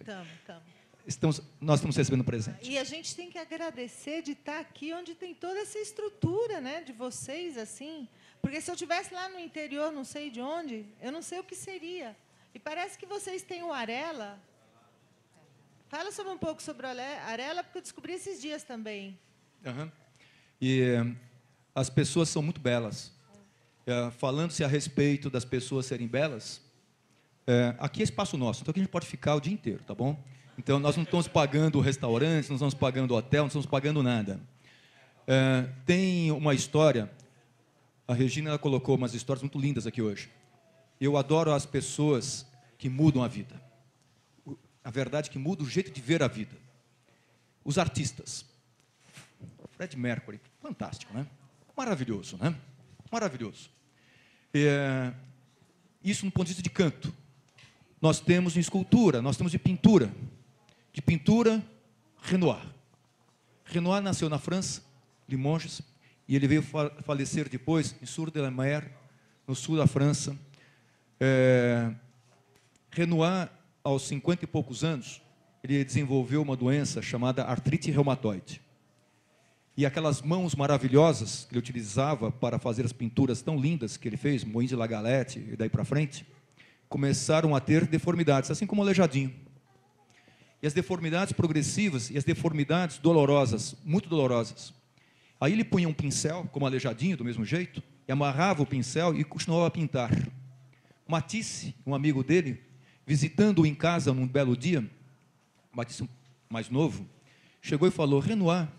Speaker 6: Nós estamos recebendo um presente.
Speaker 8: E a gente tem que agradecer de estar aqui onde tem toda essa estrutura, né, de vocês, assim. Porque se eu estivesse lá no interior, não sei de onde, eu não sei o que seria. E parece que vocês têm o Arela. Fala sobre um pouco sobre o Arela, porque eu descobri esses dias também.
Speaker 6: Uhum. E as pessoas são muito belas. Falando-se a respeito das pessoas serem belas, aqui é espaço nosso, então aqui a gente pode ficar o dia inteiro, tá bom? Então, nós não estamos pagando restaurante, não estamos pagando hotel, não estamos pagando nada. Tem uma história, a Regina ela colocou umas histórias muito lindas aqui hoje. Eu adoro as pessoas que mudam a vida. A verdade é que muda o jeito de ver a vida. Os artistas. Fred Mercury, fantástico, né? Maravilhoso, né? Maravilhoso. Isso no ponto de vista de canto. Nós temos em escultura, nós temos de pintura. De pintura, Renoir. Renoir nasceu na França, Limoges, e ele veio falecer depois em Sur-de-la-Mer, no sul da França. Renoir, aos 50 e poucos anos, ele desenvolveu uma doença chamada artrite reumatoide. E aquelas mãos maravilhosas que ele utilizava para fazer as pinturas tão lindas que ele fez, Moinhos de La Galette e daí para frente, começaram a ter deformidades, assim como o Aleijadinho. E as deformidades progressivas e as deformidades dolorosas, muito dolorosas. Aí ele punha um pincel, como Aleijadinho, do mesmo jeito, e amarrava o pincel e continuava a pintar. Matisse, um amigo dele, visitando-o em casa num belo dia, Matisse mais novo, chegou e falou: Renoir,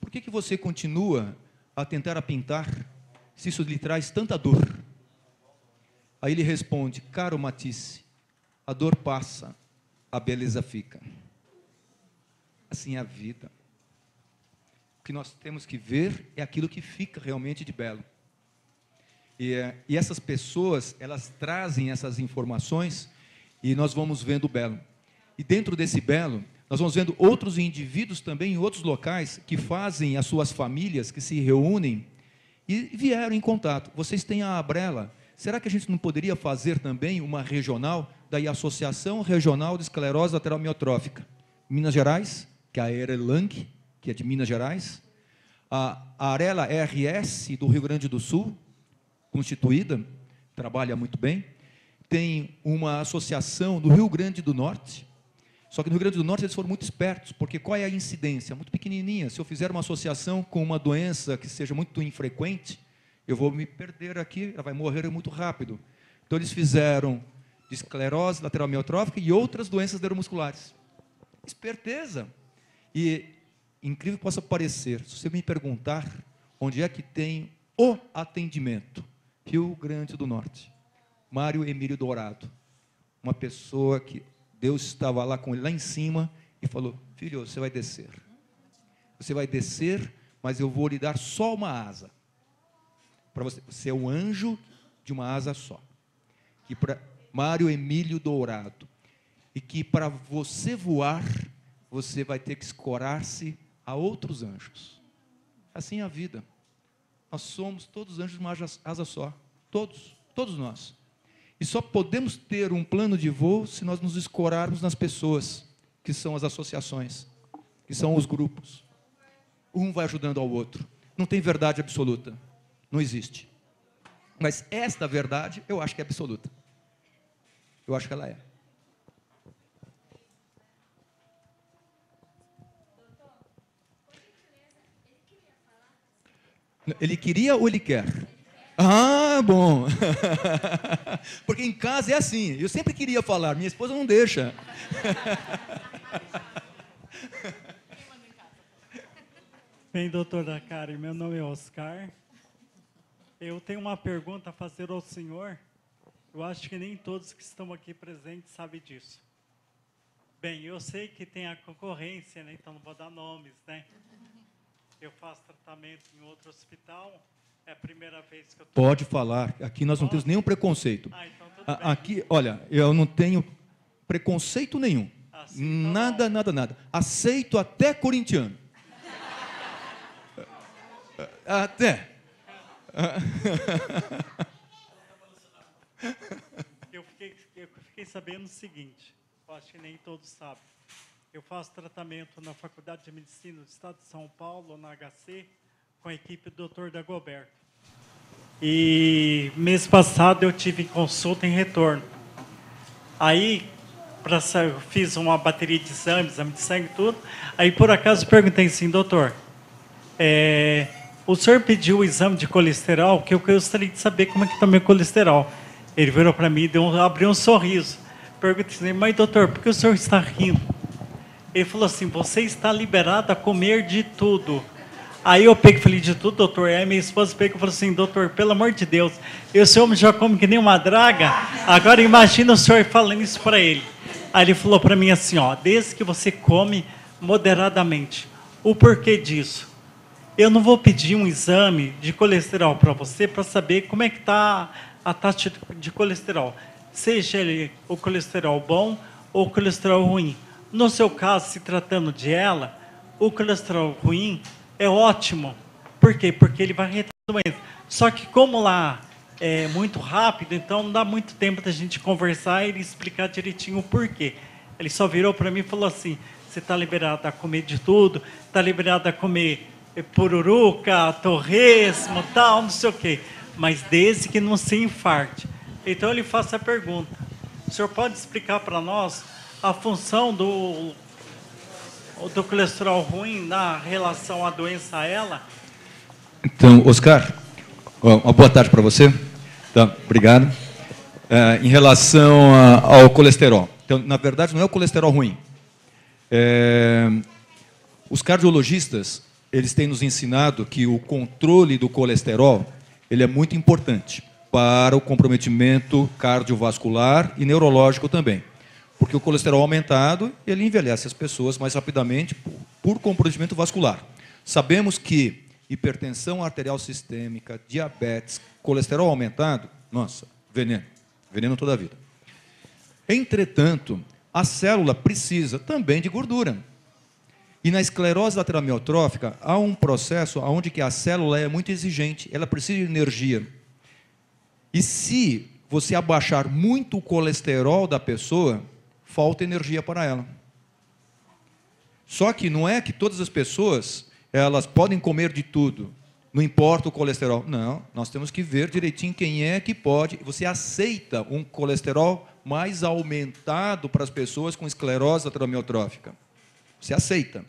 Speaker 6: por que você continua a tentar a pintar se isso lhe traz tanta dor? Aí ele responde: caro Matisse, a dor passa, a beleza fica. Assim é a vida. O que nós temos que ver é aquilo que fica realmente de belo. E essas pessoas, elas trazem essas informações e nós vamos vendo o belo. E dentro desse belo, nós vamos vendo outros indivíduos também em outros locais que fazem as suas famílias, que se reúnem e vieram em contato. Vocês têm a Abrela. Será que a gente não poderia fazer também uma regional, daí a Associação Regional de Esclerose Lateral Amiotrófica? Minas Gerais, que é a Erelang, que é de Minas Gerais, a Arela RS, do Rio Grande do Sul, constituída, trabalha muito bem. Tem uma associação no Rio Grande do Norte, só que no Rio Grande do Norte eles foram muito espertos, porque qual é a incidência? Muito pequenininha. Se eu fizer uma associação com uma doença que seja muito infrequente, eu vou me perder aqui, ela vai morrer muito rápido. Então, eles fizeram de esclerose lateral amiotrófica e outras doenças neuromusculares. Esperteza. E, incrível que possa parecer, se você me perguntar onde é que tem o atendimento, Rio Grande do Norte, Mário Emílio Dourado, uma pessoa que Deus estava lá com ele, lá em cima, e falou: filho, você vai descer. Você vai descer, mas eu vou lhe dar só uma asa. Para você, você é um anjo de uma asa só. Que para Mário Emílio Dourado. E que para você voar, você vai ter que escorar-se a outros anjos. Assim é a vida. Nós somos todos anjos de uma asa só. Todos nós. E só podemos ter um plano de voo se nós nos escorarmos nas pessoas, que são as associações, que são os grupos. Um vai ajudando ao outro. Não tem verdade absoluta. Não existe. Mas esta verdade, eu acho que é absoluta. Eu acho que ela é. Ele queria ou ele quer? Ah, bom. Porque em casa é assim. Eu sempre queria falar, minha esposa não deixa.
Speaker 9: Bem, doutora Karen, meu nome é Oscar. Eu tenho uma pergunta a fazer ao senhor. Eu acho que nem todos que estão aqui presentes sabem disso. Bem, eu sei que tem a concorrência, né? Então não vou dar nomes, né? Eu faço tratamento em outro hospital. É a primeira vez que eu tô...
Speaker 6: Pode falar. Aqui nós não temos nenhum preconceito.
Speaker 9: Então tudo bem.
Speaker 6: Aqui, olha, eu não tenho preconceito nenhum.
Speaker 9: Assim,
Speaker 6: nada, nada, nada. Aceito até corintiano. Até.
Speaker 9: Eu fiquei sabendo o seguinte, eu acho que nem todos sabem. Eu faço tratamento na Faculdade de Medicina do Estado de São Paulo, na HC, com a equipe do Dr. Dagoberto. E mês passado eu tive consulta em retorno. Aí eu fiz uma bateria de exame de sangue e tudo. Aí por acaso perguntei assim, doutor, o senhor pediu o exame de colesterol, que eu gostaria de saber como é que está o meu colesterol. Ele virou para mim e abriu um sorriso. Perguntei assim, mas doutor, por que o senhor está rindo? Ele falou assim, você está liberado a comer de tudo. Aí eu peguei e falei, de tudo, doutor? Aí minha esposa pegou e falou assim, doutor, pelo amor de Deus, esse homem já come que nem uma draga, agora imagina o senhor falando isso para ele. Aí ele falou para mim assim, ó, desde que você come moderadamente. O porquê disso? Eu não vou pedir um exame de colesterol para você para saber como é que está a taxa de colesterol. Seja ele o colesterol bom ou o colesterol ruim. No seu caso, se tratando de ela, o colesterol ruim é ótimo. Por quê? Porque ele vai retar a doença. Só que como lá é muito rápido, então não dá muito tempo da gente conversar e ele explicar direitinho o porquê. Ele só virou para mim e falou assim, você está liberado a comer de tudo, está liberado a comer pururuca, torresmo, tal, não sei o quê. Mas desde que não se infarte. Então eu lhe faço a pergunta. O senhor pode explicar para nós a função do colesterol ruim na relação à doença a ela?
Speaker 6: Então, Oscar, uma boa tarde para você. Tá, obrigado. Em relação ao colesterol. Então, na verdade, não é o colesterol ruim. Os cardiologistas, eles têm nos ensinado que o controle do colesterol, ele é muito importante para o comprometimento cardiovascular e neurológico também. Porque o colesterol aumentado, ele envelhece as pessoas mais rapidamente por comprometimento vascular. Sabemos que hipertensão arterial sistêmica, diabetes, colesterol aumentado, nossa, veneno. Veneno toda a vida. Entretanto, a célula precisa também de gordura. E na esclerose lateral amiotrófica, há um processo onde que a célula é muito exigente, ela precisa de energia. E se você abaixar muito o colesterol da pessoa, falta energia para ela. Só que não é que todas as pessoas elas podem comer de tudo, não importa o colesterol. Não, nós temos que ver direitinho quem é que pode. Você aceita um colesterol mais aumentado para as pessoas com esclerose lateral amiotrófica. Você aceita.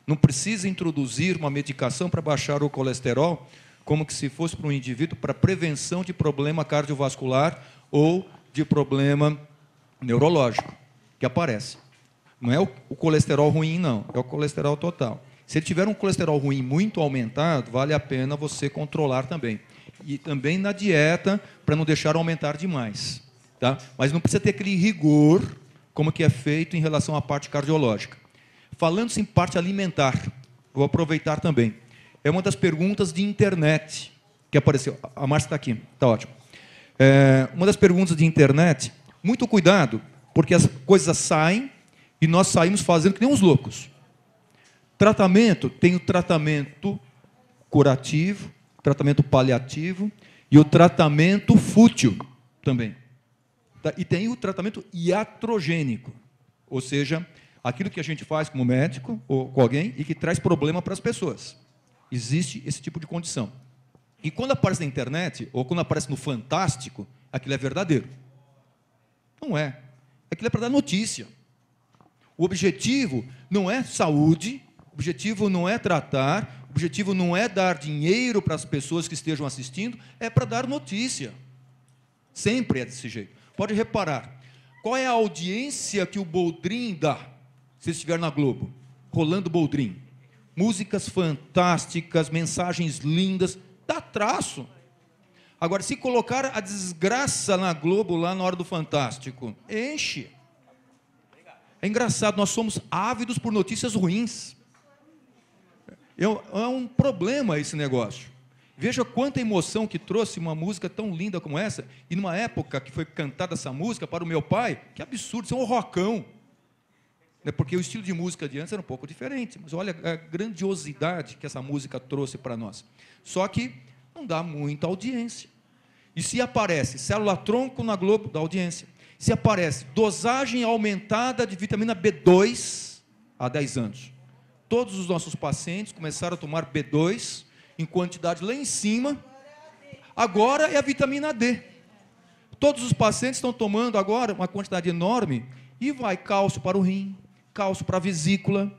Speaker 6: Não precisa introduzir uma medicação para baixar o colesterol, como que se fosse para um indivíduo para prevenção de problema cardiovascular ou de problema neurológico, que aparece. Não é o colesterol ruim, não, é o colesterol total. Se ele tiver um colesterol ruim muito aumentado, vale a pena você controlar também. E também na dieta, para não deixar aumentar demais. Tá? Mas não precisa ter aquele rigor, como que é feito em relação à parte cardiológica. Falando-se em parte alimentar, vou aproveitar também. É uma das perguntas de internet que apareceu. A Márcia está aqui, está ótimo. Uma das perguntas de internet, muito cuidado, porque as coisas saem e nós saímos fazendo que nem uns loucos. Tratamento, tem o tratamento curativo, tratamento paliativo e o tratamento fútil também. E tem o tratamento iatrogênico, ou seja, aquilo que a gente faz como médico ou com alguém e que traz problema para as pessoas. Existe esse tipo de condição. E quando aparece na internet, ou quando aparece no Fantástico, aquilo é verdadeiro. Não é. Aquilo é para dar notícia. O objetivo não é saúde, o objetivo não é tratar, o objetivo não é dar dinheiro para as pessoas que estejam assistindo, é para dar notícia. Sempre é desse jeito. Pode reparar, qual é a audiência que o Boldrin dá, se estiver na Globo? Rolando Boldrin. Músicas fantásticas, mensagens lindas, dá traço. Agora, se colocar a desgraça na Globo, lá na hora do Fantástico, enche. É engraçado, nós somos ávidos por notícias ruins. É um problema esse negócio. Veja quanta emoção que trouxe uma música tão linda como essa, e numa época que foi cantada essa música para o meu pai, que absurdo, isso é um rockão. Porque o estilo de música de antes era um pouco diferente, mas olha a grandiosidade que essa música trouxe para nós. Só que não dá muita audiência. E se aparece célula-tronco na Globo, dá audiência. Se aparece dosagem aumentada de vitamina B2 há 10 anos. Todos os nossos pacientes começaram a tomar B2 em quantidade lá em cima. Agora é a vitamina D. Todos os pacientes estão tomando agora uma quantidade enorme e vai cálcio para o rim, cálcio para a vesícula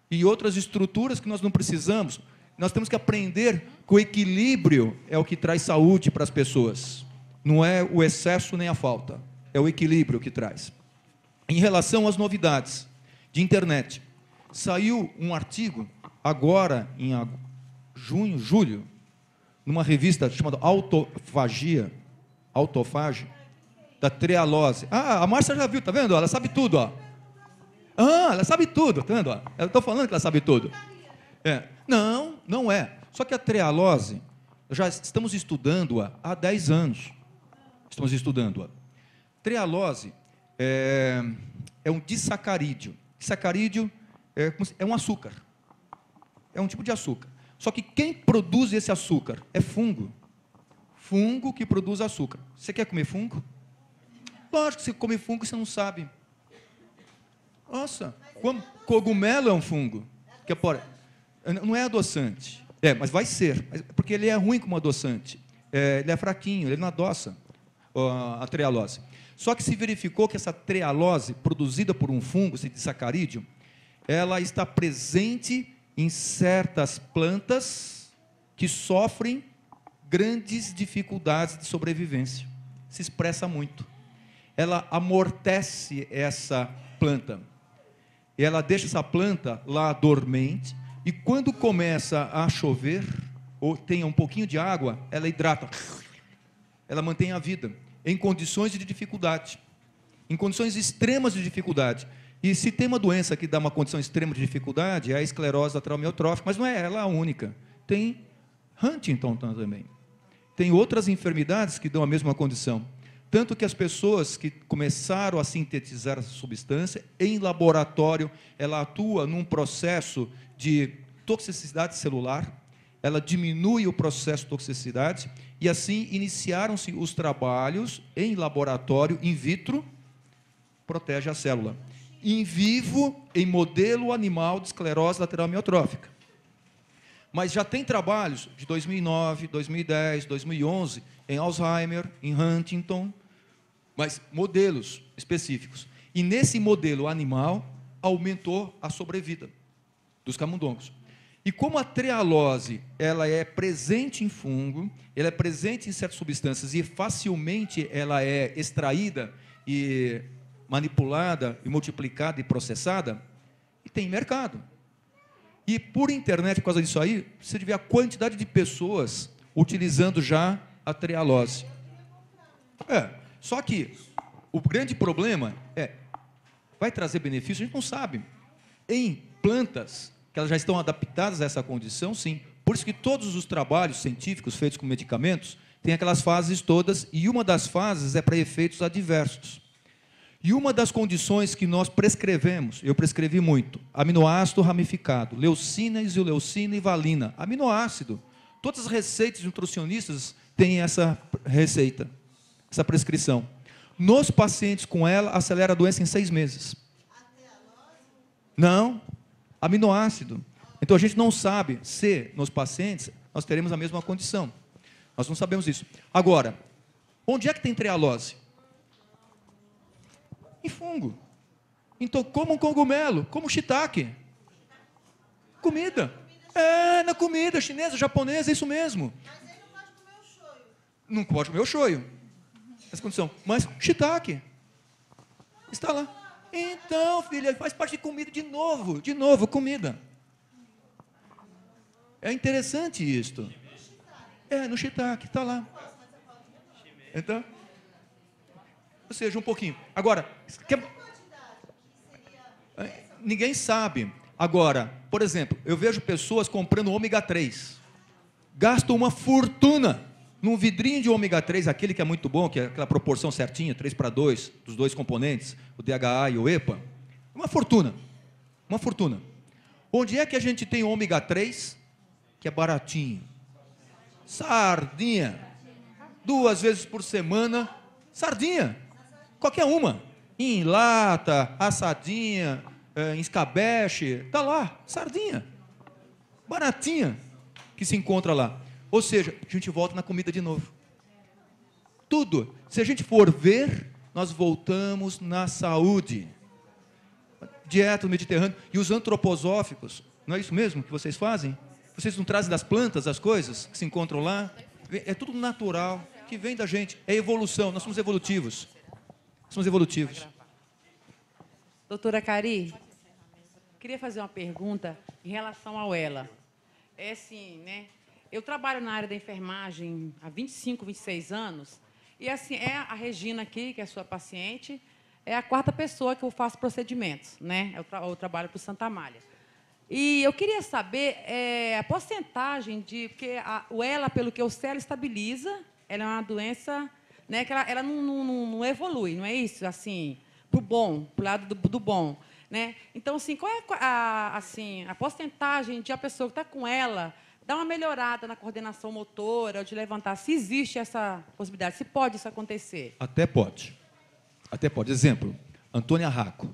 Speaker 6: e outras estruturas que nós não precisamos. Nós temos que aprender que o equilíbrio é o que traz saúde para as pessoas. Não é o excesso nem a falta. É o equilíbrio que traz. Em relação às novidades de internet, saiu um artigo agora em julho, numa revista chamada Autofage, da trealose. Ah, a Márcia já viu, tá vendo? Ela sabe tudo, ó. Ah, ela sabe tudo, tá vendo? Eu estou falando que ela sabe tudo. Não, não é. Só que a trealose, já estamos estudando-a há 10 anos. Estamos estudando-a. Trealose é um disacarídeo. Disacarídeo é um açúcar. É um tipo de açúcar. Só que quem produz esse açúcar é fungo. Fungo que produz açúcar. Você quer comer fungo? Lógico que você come fungo e você não sabe. Nossa, cogumelo é um fungo. Não é adoçante. Mas vai ser. Porque ele é ruim como adoçante. Ele é fraquinho, ele não adoça a trealose. Só que se verificou que essa trealose, produzida por um fungo, esse disacarídeo, ela está presente em certas plantas que sofrem grandes dificuldades de sobrevivência. Se expressa muito. Ela amortece essa planta. Ela deixa essa planta lá dormente, e quando começa a chover, ou tenha um pouquinho de água, ela hidrata. Ela mantém a vida, em condições de dificuldade. Em condições extremas de dificuldade. E se tem uma doença que dá uma condição extrema de dificuldade, é a esclerose lateral amiotrófica, mas não é ela a única. Tem Huntington também. Tem outras enfermidades que dão a mesma condição. Tanto que as pessoas que começaram a sintetizar essa substância, em laboratório, ela atua num processo de toxicidade celular, ela diminui o processo de toxicidade, e assim iniciaram-se os trabalhos em laboratório, in vitro, protege a célula. em vivo em modelo animal de esclerose lateral amiotrófica. Mas já tem trabalhos de 2009, 2010, 2011 em Alzheimer, em Huntington, mas modelos específicos. E nesse modelo animal aumentou a sobrevida dos camundongos. E como a trehalose ela é presente em fungo, ela é presente em certas substâncias e facilmente ela é extraída e manipulada e multiplicada e processada, e tem mercado. E por internet, por causa disso aí, você vê a quantidade de pessoas utilizando já a trehalose. Só que o grande problema é, vai trazer benefício? A gente não sabe. Em plantas que elas já estão adaptadas a essa condição, sim. Por isso que todos os trabalhos científicos feitos com medicamentos têm aquelas fases todas, e uma das fases é para efeitos adversos. E uma das condições que nós prescrevemos, eu prescrevi muito, aminoácido ramificado, leucina, isoleucina e valina, aminoácido. Todas as receitas de nutricionistas têm essa receita, essa prescrição. Nos pacientes com ela, acelera a doença em 6 meses. Não, aminoácido. Então, a gente não sabe se, nos pacientes, nós teremos a mesma condição. Nós não sabemos isso. Agora, onde é que tem trehalose? Em fungo. Então, como um cogumelo, como um shiitake. Comida. Na comida chinesa, japonesa, é isso mesmo.
Speaker 8: Mas aí não pode comer o shoyu.
Speaker 6: Não pode comer o shoyu. Essa condição. Mas shiitake está lá. Então, filha, faz parte de comida de novo, comida. É interessante isto. No shiitake, está lá. Então, ou seja, um pouquinho. Agora, ninguém sabe. Agora, por exemplo, eu vejo pessoas comprando ômega 3. Gastam uma fortuna num vidrinho de ômega 3, aquele que é muito bom, que é aquela proporção certinha, 3:2, dos dois componentes, o DHA e o EPA. Uma fortuna. Uma fortuna. Onde é que a gente tem ômega 3, que é baratinho? Sardinha. 2 vezes por semana, sardinha. Qualquer uma. Em lata, assadinha, em escabeche, está lá, sardinha. Baratinha que se encontra lá. Ou seja, a gente volta na comida de novo. Tudo. Se a gente for ver, nós voltamos na saúde. Dieta do Mediterrâneo. E os antroposóficos, não é isso mesmo que vocês fazem? Vocês não trazem das plantas as coisas que se encontram lá? É tudo natural, que vem da gente. É evolução, nós somos evolutivos. Somos evolutivos.
Speaker 10: Doutora Cari, queria fazer uma pergunta em relação ao ELA. É assim, né? Eu trabalho na área da enfermagem há 25, 26 anos, e assim, a Regina aqui, que é sua paciente, é a 4ª pessoa que eu faço procedimentos, né? Eu trabalho para o Santa Amália. E eu queria saber a porcentagem de... Porque o ELA, pelo que eu sei, ela estabiliza, ela é uma doença, né, que ela não evolui, não é isso? Assim, para o bom, para o lado do bom. Né? Então, assim, qual é a porcentagem de a pessoa que está com ela dar uma melhorada na coordenação motora, ou de levantar, se existe essa possibilidade, se pode isso acontecer?
Speaker 6: Até pode. Até pode. Exemplo, Antônia Racco.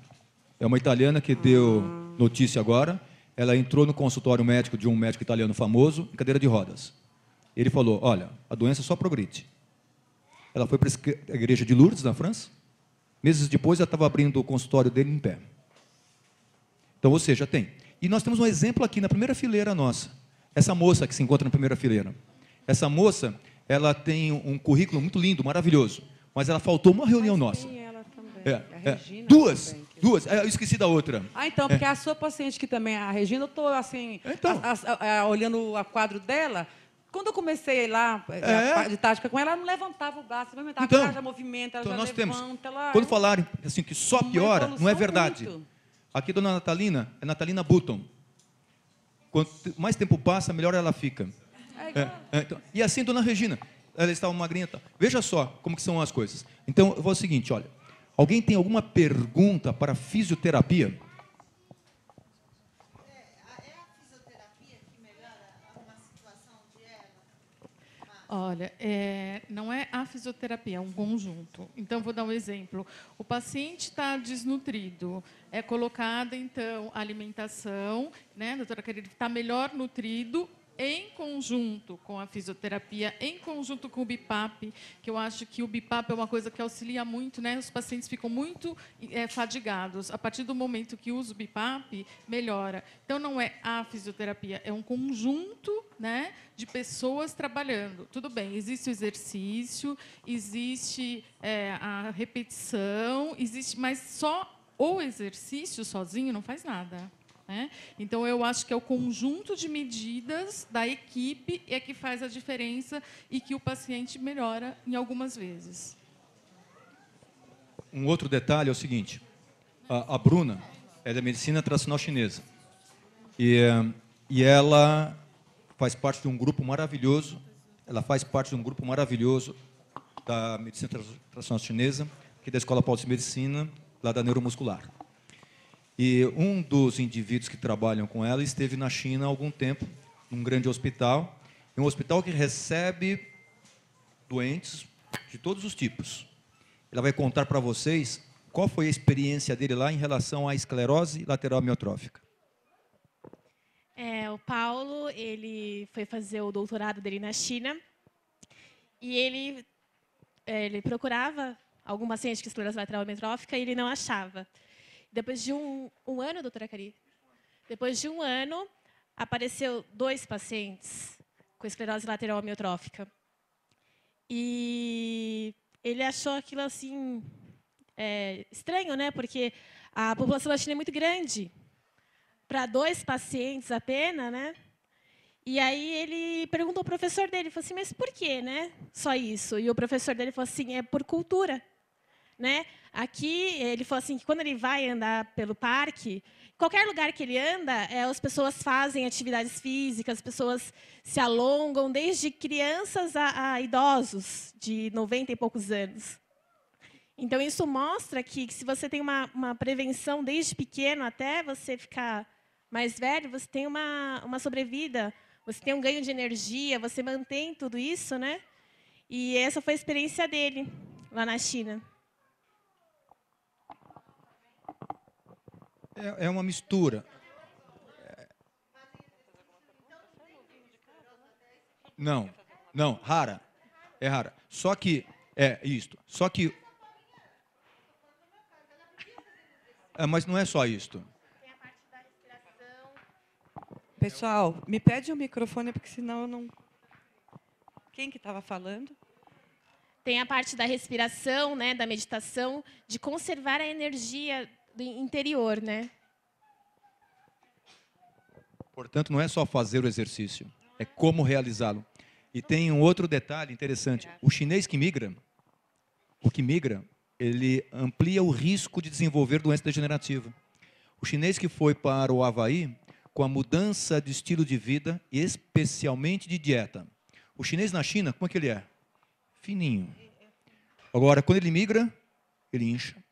Speaker 6: É uma italiana que deu notícia agora. Ela entrou no consultório médico de um médico italiano famoso, em cadeira de rodas. Ele falou, olha, a doença só progride. Ela foi para a igreja de Lourdes, na França. Meses depois, ela estava abrindo o consultório dele em pé. Então, ou seja, tem. E nós temos um exemplo aqui na primeira fileira nossa. Essa moça que se encontra na primeira fileira. Essa moça, ela tem um currículo muito lindo, maravilhoso. Mas ela faltou uma reunião nossa.
Speaker 10: Ela também. A Regina
Speaker 6: duas.
Speaker 10: também.
Speaker 6: Duas. Eu esqueci da outra.
Speaker 10: Então, porque a sua paciente que também, a Regina, eu estou assim, olhando o quadro dela. Quando eu comecei lá de tática com ela, ela não levantava o braço, ela já movimenta, ela já
Speaker 6: nós
Speaker 10: levanta.
Speaker 6: Temos. Quando falarem assim, que só piora, não é verdade. Muito. Aqui, dona Natalina, é Natalina Button. Quanto mais tempo passa, melhor ela fica. Então, e assim, dona Regina, ela estava magrinha. Veja só como que são as coisas. Então, eu vou o seguinte, olha. Alguém tem alguma pergunta para a fisioterapia?
Speaker 8: É a fisioterapia que melhora uma situação de ELA?
Speaker 2: Olha, não é a fisioterapia, é um conjunto. Então, vou dar um exemplo. O paciente está desnutrido, é colocada, então, a alimentação, né, doutora Carille, está melhor nutrido, em conjunto com a fisioterapia, em conjunto com o BIPAP, que eu acho que o BIPAP é uma coisa que auxilia muito, né? Os pacientes ficam muito fadigados. A partir do momento que usa o BIPAP, melhora. Então, não é a fisioterapia, é um conjunto, né, de pessoas trabalhando. Tudo bem, existe o exercício, existe a repetição, mas só o exercício sozinho não faz nada. Né? Então, eu acho que é o conjunto de medidas da equipe que faz a diferença e que o paciente melhora em algumas vezes.
Speaker 6: Um outro detalhe é o seguinte, a Bruna é da medicina tradicional chinesa e ela faz parte de um grupo maravilhoso, da medicina tradicional chinesa, que é da Escola Paulista de Medicina, lá da neuromuscular. E um dos indivíduos que trabalham com ela esteve na China há algum tempo, num grande hospital, um hospital que recebe doentes de todos os tipos. Ela vai contar para vocês qual foi a experiência dele lá em relação à esclerose lateral amiotrófica.
Speaker 4: O Paulo, ele foi fazer o doutorado dele na China e ele procurava algum paciente com esclerose lateral amiotrófica e ele não achava. Depois de um ano, doutora Cari, depois de um ano, apareceu 2 pacientes com esclerose lateral amiotrófica. E ele achou aquilo assim estranho, né? Porque a população da China é muito grande. Para 2 pacientes apenas, né? E aí ele perguntou ao professor dele, falou assim, mas por quê, né? Só isso. E o professor dele falou assim, é por cultura. Né? Aqui, ele falou assim, que quando ele vai andar pelo parque, qualquer lugar que ele anda, as pessoas fazem atividades físicas, as pessoas se alongam, desde crianças a idosos, de 90 e poucos anos. Então, isso mostra que se você tem uma prevenção desde pequeno até você ficar mais velho, você tem uma sobrevida, você tem um ganho de energia, você mantém tudo isso, né? E essa foi a experiência dele, lá na China.
Speaker 6: É uma mistura. Não, rara. É rara. Só que, Só que... mas não é só isto.
Speaker 4: Tem a parte da respiração.
Speaker 11: Pessoal, me pede o microfone, porque senão eu não... Quem que estava falando?
Speaker 4: Tem a parte da respiração, né, da meditação, de conservar a energia do interior, né?
Speaker 6: Portanto, não é só fazer o exercício, é como realizá-lo. E tem um outro detalhe interessante. O chinês que migra, ele amplia o risco de desenvolver doença degenerativa. O chinês que foi para o Havaí, com a mudança de estilo de vida, e especialmente de dieta. O chinês na China, como é que ele é? Fininho. Agora, quando ele migra, ele incha.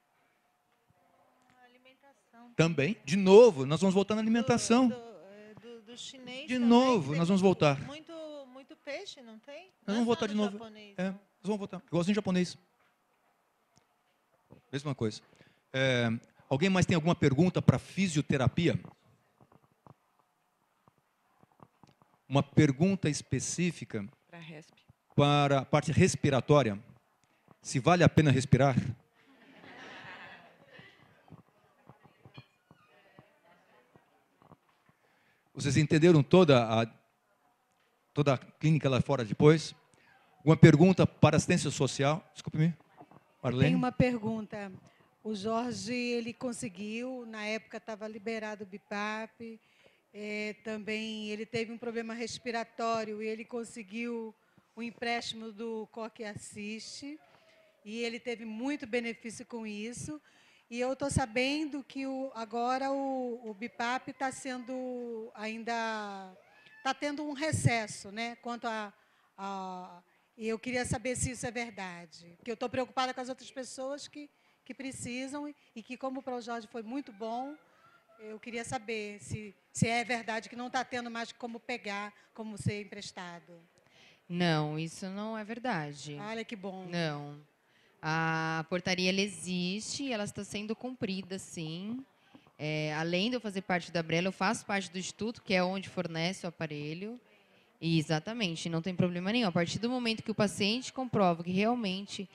Speaker 6: Também, de novo, nós vamos voltar na alimentação.
Speaker 8: Do chinês
Speaker 6: de novo, nós vamos voltar.
Speaker 8: Muito peixe, não tem?
Speaker 6: Nós vamos voltar de novo. Nós vamos voltar. Igualzinho japonês. Mesma coisa. Alguém mais tem alguma pergunta para fisioterapia? Uma pergunta específica para a parte respiratória. Se vale a pena respirar? Vocês entenderam toda a clínica lá fora depois? Uma pergunta para assistência social? Desculpe-me, Marlene.
Speaker 12: Tem uma pergunta. O Jorge, ele conseguiu, na época estava liberado o BIPAP, também ele teve um problema respiratório e ele conseguiu o empréstimo do Coque Assist e ele teve muito benefício com isso. E eu estou sabendo que agora o BIPAP está sendo está tendo um recesso, né? Quanto e eu queria saber se isso é verdade, porque eu estou preocupada com as outras pessoas que precisam e que, como o ProJorge foi muito bom, eu queria saber se é verdade que não está tendo mais como pegar, como ser emprestado.
Speaker 3: Não, isso não é verdade.
Speaker 12: Olha que bom.
Speaker 3: Não. A portaria ela existe e ela está sendo cumprida, sim. Além de eu fazer parte da Brela, eu faço parte do Instituto, que é onde fornece o aparelho. E, exatamente, não tem problema nenhum. A partir do momento que o paciente comprova que realmente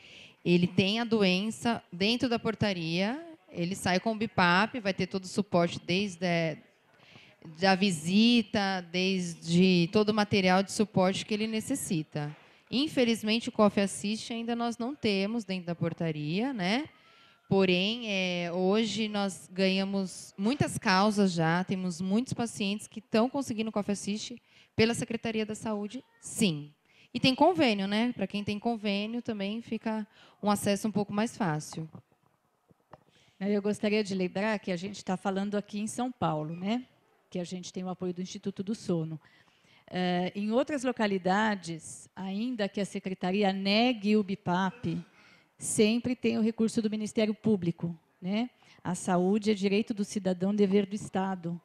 Speaker 3: ele tem a doença dentro da portaria, ele sai com o BIPAP, vai ter todo o suporte desde da visita, desde todo o material de suporte que ele necessita. Infelizmente, o Coffee Assist ainda nós não temos dentro da portaria, né? Porém, hoje nós ganhamos muitas causas já, temos muitos pacientes que estão conseguindo Coffee Assist pela Secretaria da Saúde, sim. E tem convênio, né? Para quem tem convênio também fica um acesso um pouco mais fácil.
Speaker 1: Eu gostaria de lembrar que a gente está falando aqui em São Paulo, né? Que a gente tem o apoio do Instituto do Sono. Em outras localidades, ainda que a Secretaria negue o BIPAP, sempre tem o recurso do Ministério Público, né? A saúde é direito do cidadão, dever do Estado,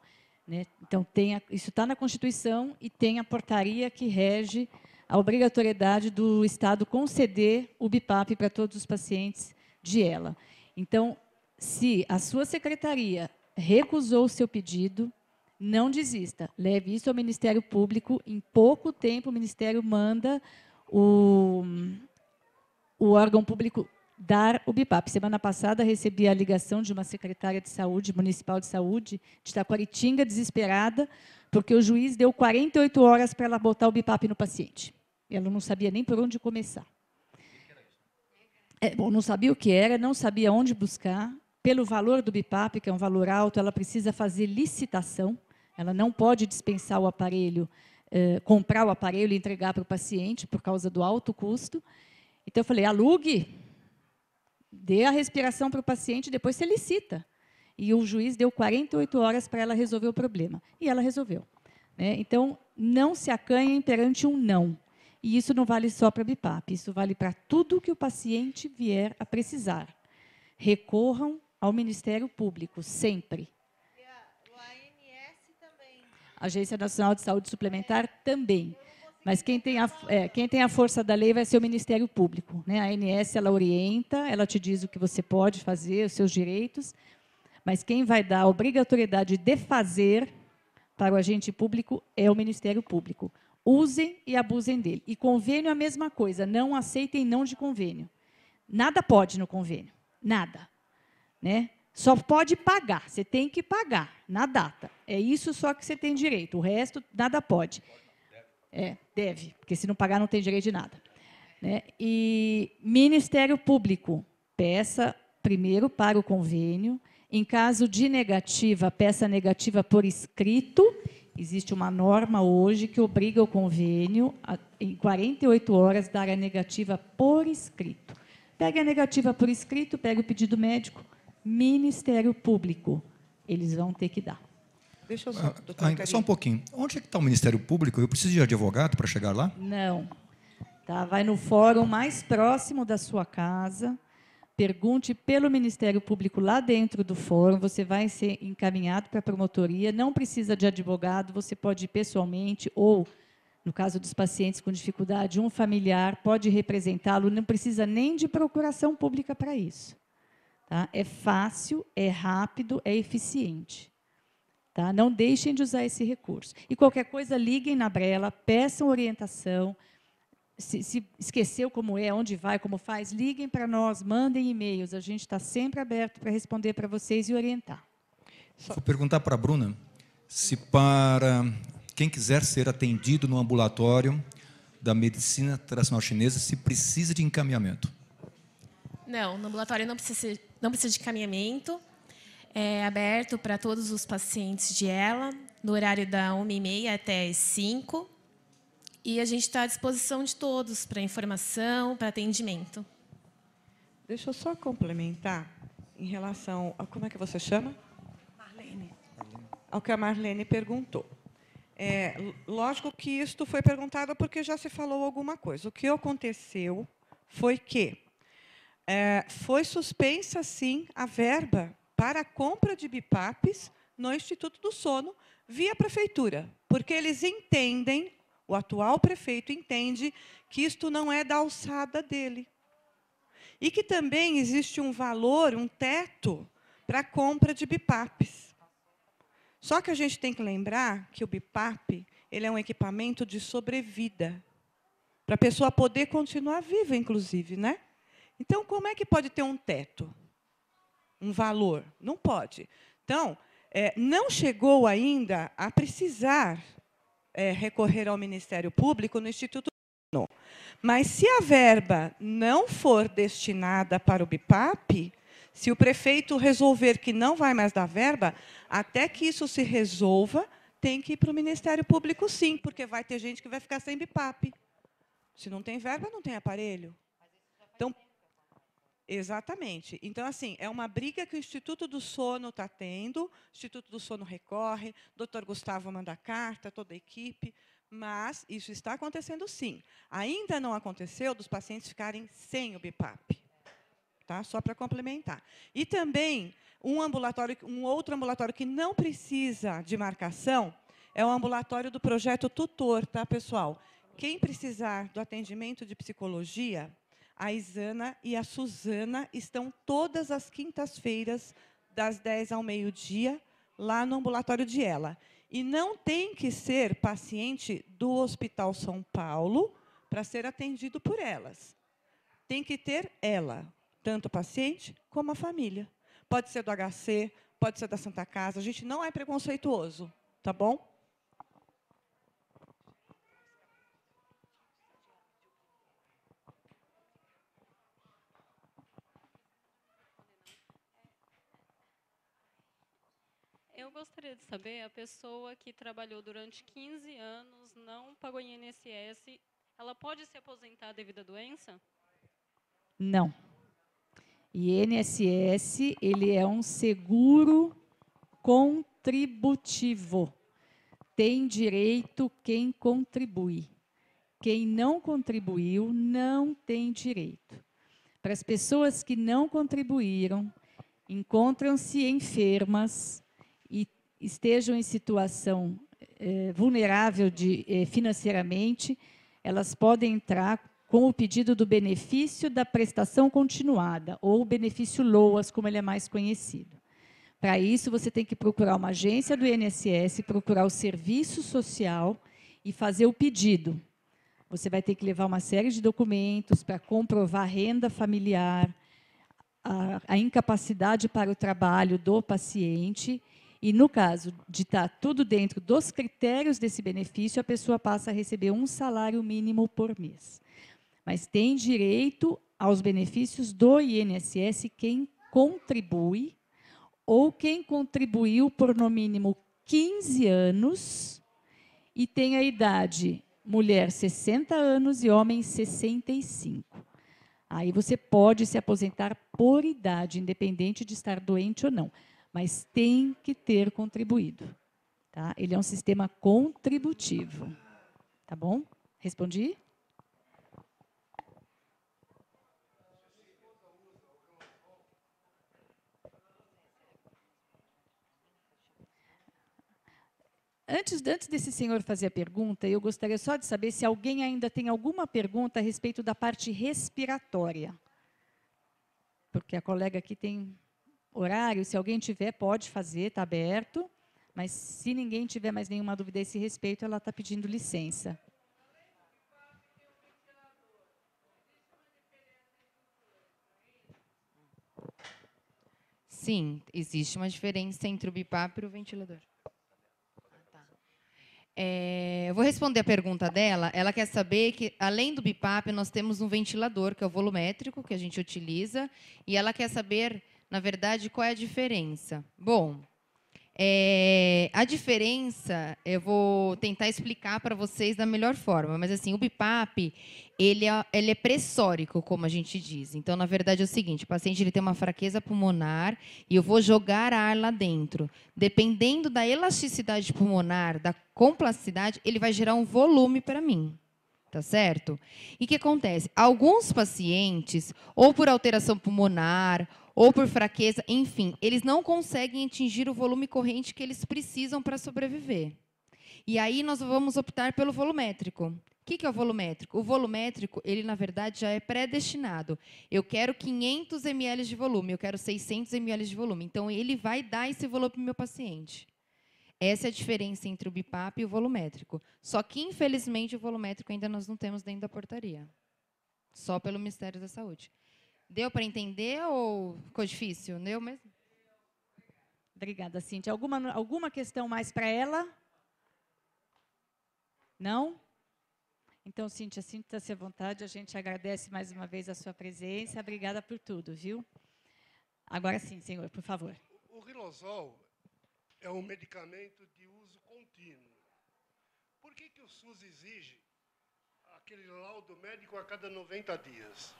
Speaker 1: né? Então, isso está na Constituição e tem a portaria que rege a obrigatoriedade do Estado conceder o BIPAP para todos os pacientes de ELA. Então, se a sua secretaria recusou o seu pedido, não desista, leve isso ao Ministério Público. Em pouco tempo, o Ministério manda o órgão público dar o BIPAP. Semana passada, recebi a ligação de uma secretária de saúde, municipal de saúde, de Taquaritinga, desesperada, porque o juiz deu 48 horas para ela botar o BIPAP no paciente. Ela não sabia nem por onde começar. Não sabia o que era, não sabia onde buscar. Pelo valor do BIPAP, que é um valor alto, ela precisa fazer licitação. Ela não pode dispensar o aparelho, comprar o aparelho e entregar para o paciente por causa do alto custo. Então, eu falei, alugue, dê a respiração para o paciente, depois você licita. E o juiz deu 48 horas para ela resolver o problema. E ela resolveu, né? Então, não se acanhem perante um não. E isso não vale só para BIPAP, isso vale para tudo que o paciente vier a precisar. Recorram ao Ministério Público, sempre. A Agência Nacional de Saúde Suplementar também. Mas quem tem a força da lei vai ser o Ministério Público, né? A ANS, ela orienta, ela te diz o que você pode fazer, os seus direitos, mas quem vai dar a obrigatoriedade de fazer para o agente público é o Ministério Público. Usem e abusem dele. E convênio é a mesma coisa, não aceitem não de convênio. Nada pode no convênio, nada, né? Só pode pagar, você tem que pagar na data. É isso só que você tem direito, o resto nada pode. Deve, porque se não pagar não tem direito de nada, né? E Ministério Público, peça primeiro para o convênio. Em caso de negativa, peça negativa por escrito. Existe uma norma hoje que obriga o convênio a, em 48 horas, dar a negativa por escrito. Pegue a negativa por escrito, pegue o pedido médico, Ministério Público. Eles vão ter que dar.
Speaker 13: Deixa eu só um pouquinho. Onde é que está o Ministério Público? Eu preciso de advogado para chegar lá?
Speaker 1: Não. Tá, vai no fórum mais próximo da sua casa, pergunte pelo Ministério Público lá dentro do fórum, você vai ser encaminhado para a promotoria, não precisa de advogado, você pode ir pessoalmente ou, no caso dos pacientes com dificuldade, um familiar pode representá-lo, não precisa nem de procuração pública para isso. Tá? É fácil, é rápido, é eficiente. Tá? Não deixem de usar esse recurso. E qualquer coisa, liguem na Brela, peçam orientação. Se esqueceu como é, onde vai, como faz, liguem para nós, mandem e-mails. A gente está sempre aberto para responder para vocês e orientar.
Speaker 13: Vou perguntar para a Bruna se para quem quiser ser atendido no ambulatório da medicina tradicional chinesa, se precisa de encaminhamento.
Speaker 4: Não, no ambulatório não precisa de encaminhamento. É aberto para todos os pacientes de ELA, no horário da 1h30 até as 5h. E a gente está à disposição de todos para informação, para atendimento.
Speaker 11: Deixa eu só complementar em relação a... Como é que você chama?
Speaker 12: Marlene.
Speaker 11: Ao que a Marlene perguntou. Lógico que isto foi perguntado porque já se falou alguma coisa. O que aconteceu foi que foi suspensa, sim, a verba para a compra de BIPAPs no Instituto do Sono via prefeitura, porque eles entendem o atual prefeito entende que isto não é da alçada dele. E que também existe um valor, um teto, para a compra de BIPAPs. Só que a gente tem que lembrar que o BIPAP ele é um equipamento de sobrevida, para a pessoa poder continuar viva, inclusive, né? Então, como é que pode ter um teto? Um valor? Não pode. Então, não chegou ainda a precisar recorrer ao Ministério Público no Instituto. Mas, se a verba não for destinada para o BIPAP, se o prefeito resolver que não vai mais dar verba, até que isso se resolva, tem que ir para o Ministério Público, sim, porque vai ter gente que vai ficar sem BIPAP. Se não tem verba, não tem aparelho. Então, exatamente. Então, assim, é uma briga que o Instituto do Sono está tendo, o Instituto do Sono recorre, o doutor Gustavo manda carta, toda a equipe, mas isso está acontecendo, sim. Ainda não aconteceu dos pacientes ficarem sem o BIPAP. Tá? Só para complementar. E também, um outro ambulatório que não precisa de marcação é o ambulatório do projeto Tutor, tá, pessoal? Quem precisar do atendimento de psicologia, a Isana e a Suzana estão todas as quintas-feiras, das 10 ao meio-dia, lá no ambulatório de Ela. E não tem que ser paciente do Hospital São Paulo para ser atendido por elas. Tem que ter ela, tanto o paciente como a família. Pode ser do HC, pode ser da Santa Casa. A gente não é preconceituoso, tá bom?
Speaker 14: Eu gostaria de saber, a pessoa que trabalhou durante 15 anos, não pagou INSS, ela pode se aposentar devido à doença?
Speaker 1: Não. INSS, ele é um seguro contributivo. Tem direito quem contribui. Quem não contribuiu, não tem direito. Para as pessoas que não contribuíram, encontram-se enfermas e estejam em situação vulnerável financeiramente, elas podem entrar com o pedido do benefício da prestação continuada, ou benefício LOAS, como ele é mais conhecido. Para isso, você tem que procurar uma agência do INSS, procurar o serviço social e fazer o pedido. Você vai ter que levar uma série de documentos para comprovar a renda familiar, a incapacidade para o trabalho do paciente, e, no caso de estar tudo dentro dos critérios desse benefício, a pessoa passa a receber um salário mínimo por mês. Mas tem direito aos benefícios do INSS quem contribui ou quem contribuiu por, no mínimo, 15 anos e tem a idade, mulher, 60 anos e homem, 65. Aí você pode se aposentar por idade, independente de estar doente ou não, mas tem que ter contribuído. Tá? Ele é um sistema contributivo. Tá bom? Respondi? Antes desse senhor fazer a pergunta, eu gostaria só de saber se alguém ainda tem alguma pergunta a respeito da parte respiratória. Porque a colega aqui tem horário, se alguém tiver, pode fazer, está aberto. Mas se ninguém tiver mais nenhuma dúvida a esse respeito, ela está pedindo licença.
Speaker 3: Sim, existe uma diferença entre o BIPAP e o ventilador. Eu vou responder a pergunta dela. Ela quer saber que, além do BIPAP, nós temos um ventilador, que é o volumétrico, que a gente utiliza, e ela quer saber, na verdade, qual é a diferença. Bom, a diferença, eu vou tentar explicar para vocês da melhor forma, mas assim, o BIPAP, ele é pressórico, como a gente diz. Então, na verdade, é o seguinte, o paciente ele tem uma fraqueza pulmonar e eu vou jogar ar lá dentro. Dependendo da elasticidade pulmonar, da complasticidade, ele vai gerar um volume para mim. Tá certo? E o que acontece? Alguns pacientes, ou por alteração pulmonar, ou por fraqueza, enfim, eles não conseguem atingir o volume corrente que eles precisam para sobreviver. E aí nós vamos optar pelo volumétrico. O que é o volumétrico? O volumétrico, ele, na verdade, já é predestinado. Eu quero 500 ml de volume, eu quero 600 ml de volume. Então, ele vai dar esse volume para o meu paciente. Essa é a diferença entre o BIPAP e o volumétrico. Só que, infelizmente, o volumétrico ainda nós não temos dentro da portaria. Só pelo Ministério da Saúde. Deu para entender ou ficou difícil? Deu mesmo?
Speaker 1: Obrigada, Cíntia. Alguma questão mais para ela? Não? Então, Cíntia, sinta-se à vontade. A gente agradece mais uma vez a sua presença. Obrigada por tudo, viu? Agora sim, senhor, por favor.
Speaker 15: O Riluzol é um medicamento de uso contínuo. Por que o SUS exige aquele laudo médico a cada 90 dias?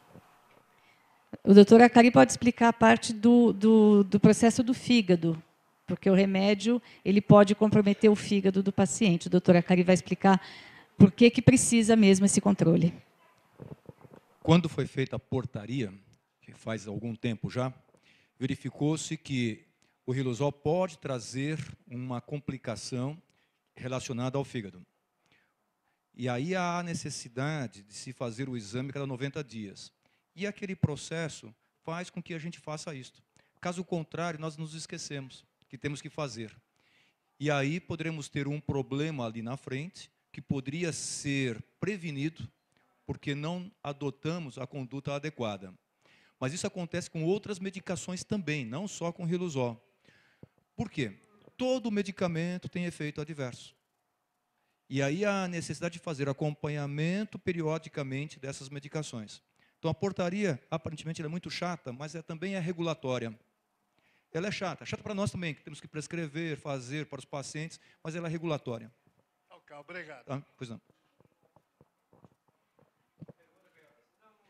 Speaker 1: O doutor Acari pode explicar a parte do processo do fígado, porque o remédio ele pode comprometer o fígado do paciente. O doutor Acari vai explicar por que precisa mesmo esse controle.
Speaker 13: Quando foi feita a portaria, que faz algum tempo já, verificou-se que o Riluzol pode trazer uma complicação relacionada ao fígado. E aí há a necessidade de se fazer o exame cada 90 dias. E aquele processo faz com que a gente faça isto. Caso contrário, nós nos esquecemos que temos que fazer. E aí poderemos ter um problema ali na frente, que poderia ser prevenido, porque não adotamos a conduta adequada. Mas isso acontece com outras medicações também, não só com o Riluzol. Por quê? Todo medicamento tem efeito adverso. E aí há a necessidade de fazer acompanhamento periodicamente dessas medicações. Então, a portaria, aparentemente, ela é muito chata, mas também é regulatória. Ela é chata para nós também, que temos que prescrever, fazer para os pacientes, mas ela é regulatória.
Speaker 15: Ok, obrigado.
Speaker 13: Tá? Pois não.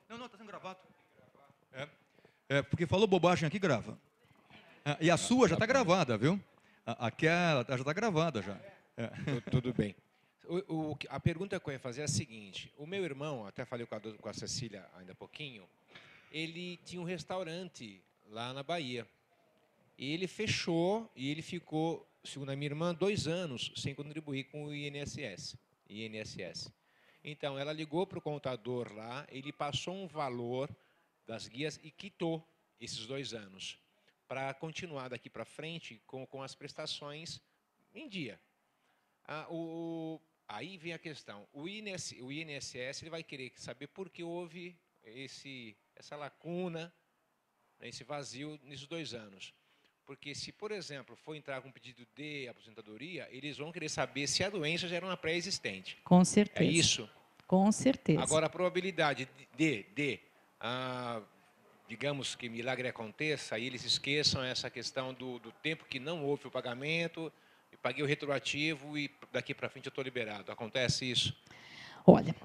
Speaker 13: Não, está sendo gravado. Porque falou bobagem aqui, grava. E a sua já está gravada, viu? Aquela já está gravada já.
Speaker 16: Tudo bem. A pergunta que eu ia fazer é a seguinte. O meu irmão, até falei com a Cecília ainda há pouquinho, ele tinha um restaurante lá na Bahia. E ele fechou e ele ficou, segundo a minha irmã, 2 anos sem contribuir com o INSS. Então, ela ligou para o contador lá, ele passou um valor das guias e quitou esses 2 anos, para continuar daqui para frente com as prestações em dia. Aí vem a questão, o INSS ele vai querer saber por que houve essa lacuna, esse vazio nesses 2 anos. Porque se, por exemplo, for entrar com um pedido de aposentadoria, eles vão querer saber se a doença já era uma pré-existente.
Speaker 1: Com certeza.
Speaker 16: É isso?
Speaker 1: Com certeza.
Speaker 16: Agora, a probabilidade digamos que milagre aconteça, e eles esqueçam essa questão do tempo que não houve o pagamento, eu paguei o retroativo e daqui para frente eu estou liberado. Acontece isso?
Speaker 1: Olha,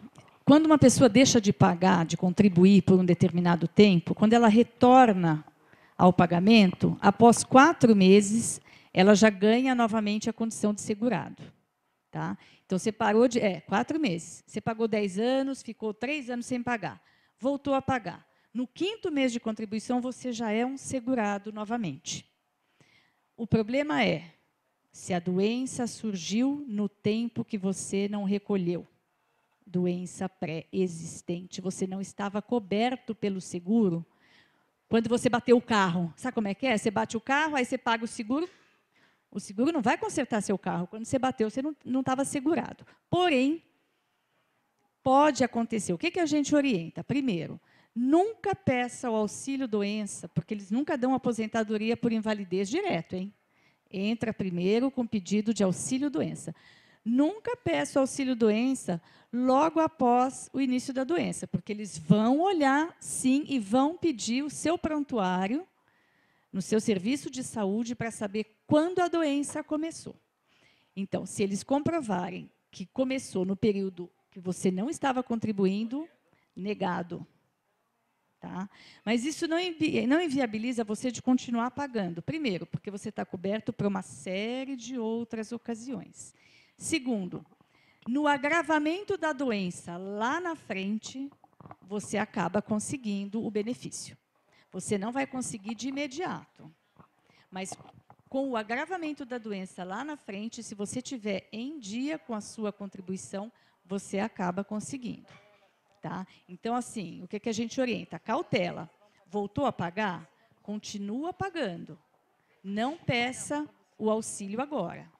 Speaker 1: quando uma pessoa deixa de pagar, de contribuir por um determinado tempo, quando ela retorna ao pagamento, após 4 meses, ela já ganha novamente a condição de segurado. Tá? Então, você parou de... 4 meses. Você pagou 10 anos, ficou 3 anos sem pagar. Voltou a pagar. No 5º mês de contribuição, você já é um segurado novamente. O problema é se a doença surgiu no tempo que você não recolheu. Doença pré-existente. Você não estava coberto pelo seguro. Quando você bateu o carro, sabe como é que é? Você bate o carro, aí você paga o seguro não vai consertar seu carro. Quando você bateu, você não estava segurado. Porém, pode acontecer. O que a gente orienta? Primeiro, nunca peça o auxílio-doença, porque eles nunca dão aposentadoria por invalidez direto, hein? Entra primeiro com pedido de auxílio-doença. Nunca peça o auxílio-doença logo após o início da doença, porque eles vão olhar, sim, e vão pedir o seu prontuário no seu serviço de saúde para saber quando a doença começou. Então, se eles comprovarem que começou no período que você não estava contribuindo, negado. Tá? Mas isso não inviabiliza você de continuar pagando. Primeiro, porque você está coberto por uma série de outras ocasiões. Segundo, no agravamento da doença lá na frente, você acaba conseguindo o benefício. Você não vai conseguir de imediato. Mas com o agravamento da doença lá na frente, se você tiver em dia com a sua contribuição, você acaba conseguindo. Tá? Então, assim, o que a gente orienta? Cautela. Voltou a pagar? Continua pagando. Não peça o auxílio agora.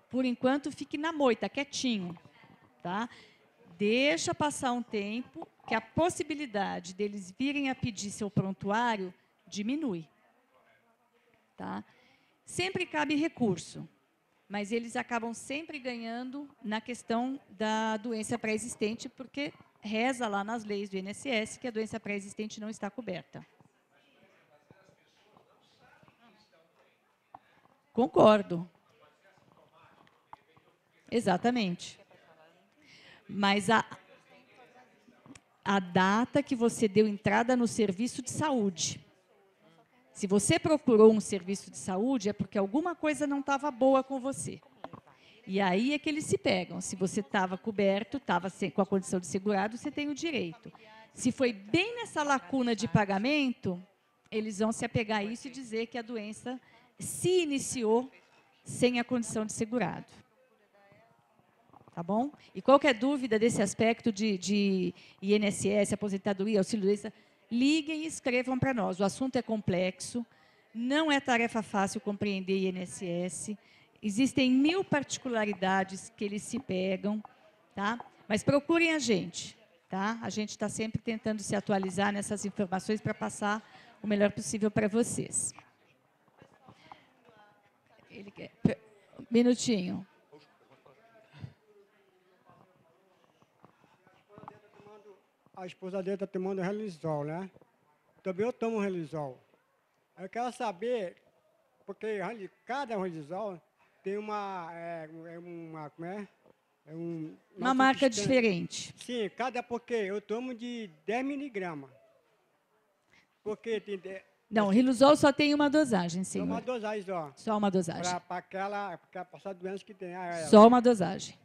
Speaker 1: Por enquanto, fique na moita, quietinho. Tá? Deixa passar um tempo, que a possibilidade deles virem a pedir seu prontuário diminui. Tá? Sempre cabe recurso, mas eles acabam sempre ganhando na questão da doença pré-existente, porque reza lá nas leis do INSS que a doença pré-existente não está coberta. Concordo. Exatamente. Mas a data que você deu entrada no serviço de saúde. Se você procurou um serviço de saúde, é porque alguma coisa não estava boa com você. E aí é que eles se pegam. Se você estava coberto, estava com a condição de segurado, você tem o direito. Se foi bem nessa lacuna de pagamento, eles vão se apegar a isso e dizer que a doença se iniciou sem a condição de segurado. Tá bom? E qualquer dúvida desse aspecto de INSS, aposentadoria, auxílio-doença, liguem e escrevam para nós. O assunto é complexo, não é tarefa fácil compreender INSS, existem 1000 particularidades que eles se pegam, tá? Mas procurem a gente. Tá? A gente está sempre tentando se atualizar nessas informações para passar o melhor possível para vocês. Ele quer... Minutinho.
Speaker 17: A esposa dele está tomando Relisol, né? Também eu tomo Relisol. Eu quero saber, porque cada Relisol tem uma
Speaker 1: marca diferente.
Speaker 17: Sim, porque eu tomo de 10 miligramas. Porque tem...
Speaker 1: Não, o Riluzol só tem uma dosagem, senhor.
Speaker 17: Só uma dosagem só.
Speaker 1: Só uma dosagem.
Speaker 17: Para passar doença que tem.
Speaker 1: Só uma dosagem.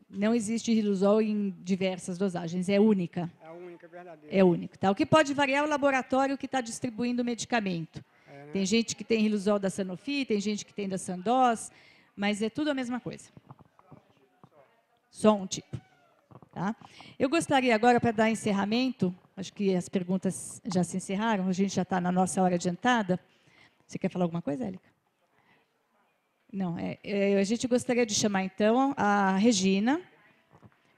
Speaker 1: Não existe Riluzol em diversas dosagens, é única.
Speaker 17: É única, verdadeira.
Speaker 1: É única. Tá? O que pode variar é o laboratório que está distribuindo o medicamento.
Speaker 17: Né?
Speaker 1: Tem gente que tem Riluzol da Sanofi, tem gente que tem da Sandoz, mas é tudo a mesma coisa. Só um tipo. Tá? Eu gostaria agora, para dar encerramento, acho que as perguntas já se encerraram, a gente já está na nossa hora adiantada. Você quer falar alguma coisa, Élica? Não, a gente gostaria de chamar, então, a Regina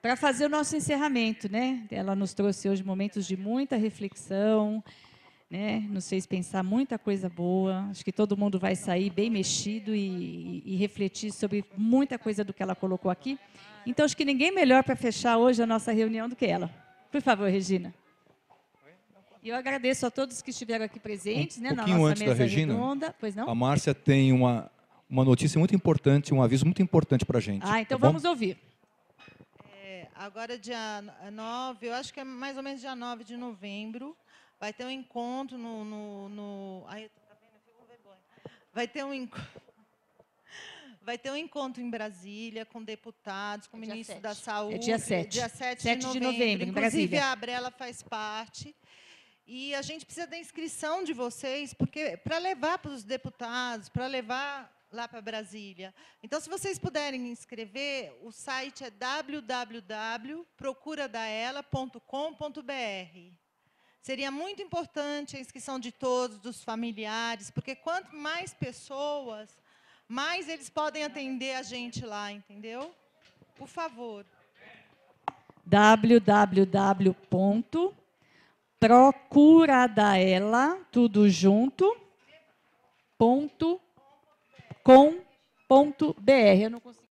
Speaker 1: para fazer o nosso encerramento, né? Ela nos trouxe hoje momentos de muita reflexão, né? Nos fez pensar muita coisa boa. Acho que todo mundo vai sair bem mexido e refletir sobre muita coisa do que ela colocou aqui. Então, acho que ninguém melhor para fechar hoje a nossa reunião do que ela. Por favor, Regina. E eu agradeço a todos que estiveram aqui presentes, né, na nossa
Speaker 13: antes
Speaker 1: mesa
Speaker 13: da Regina,
Speaker 1: redonda. Pois não?
Speaker 13: A Márcia tem uma notícia muito importante, um aviso muito importante para a gente.
Speaker 1: Então
Speaker 13: tá
Speaker 1: vamos ouvir.
Speaker 8: Agora, dia 9, eu acho que é mais ou menos dia 9 de novembro, vai ter um encontro Ai, tá vendo? Eu fico com vergonha. Vai ter um encontro em Brasília com deputados, com o ministro da Saúde.
Speaker 1: É dia 7.
Speaker 8: Dia 7
Speaker 1: de novembro, em Brasília.
Speaker 8: Inclusive, a Abrela faz parte. E a gente precisa da inscrição de vocês, porque para levar para os deputados, para levar lá para Brasília. Então, se vocês puderem inscrever, o site é www.procuradaela.com.br. Seria muito importante a inscrição de todos, dos familiares, porque quanto mais pessoas, mais eles podem atender a gente lá, entendeu? Por favor.
Speaker 1: www.procuradaela, tudo junto, .com.br. Eu não consigo.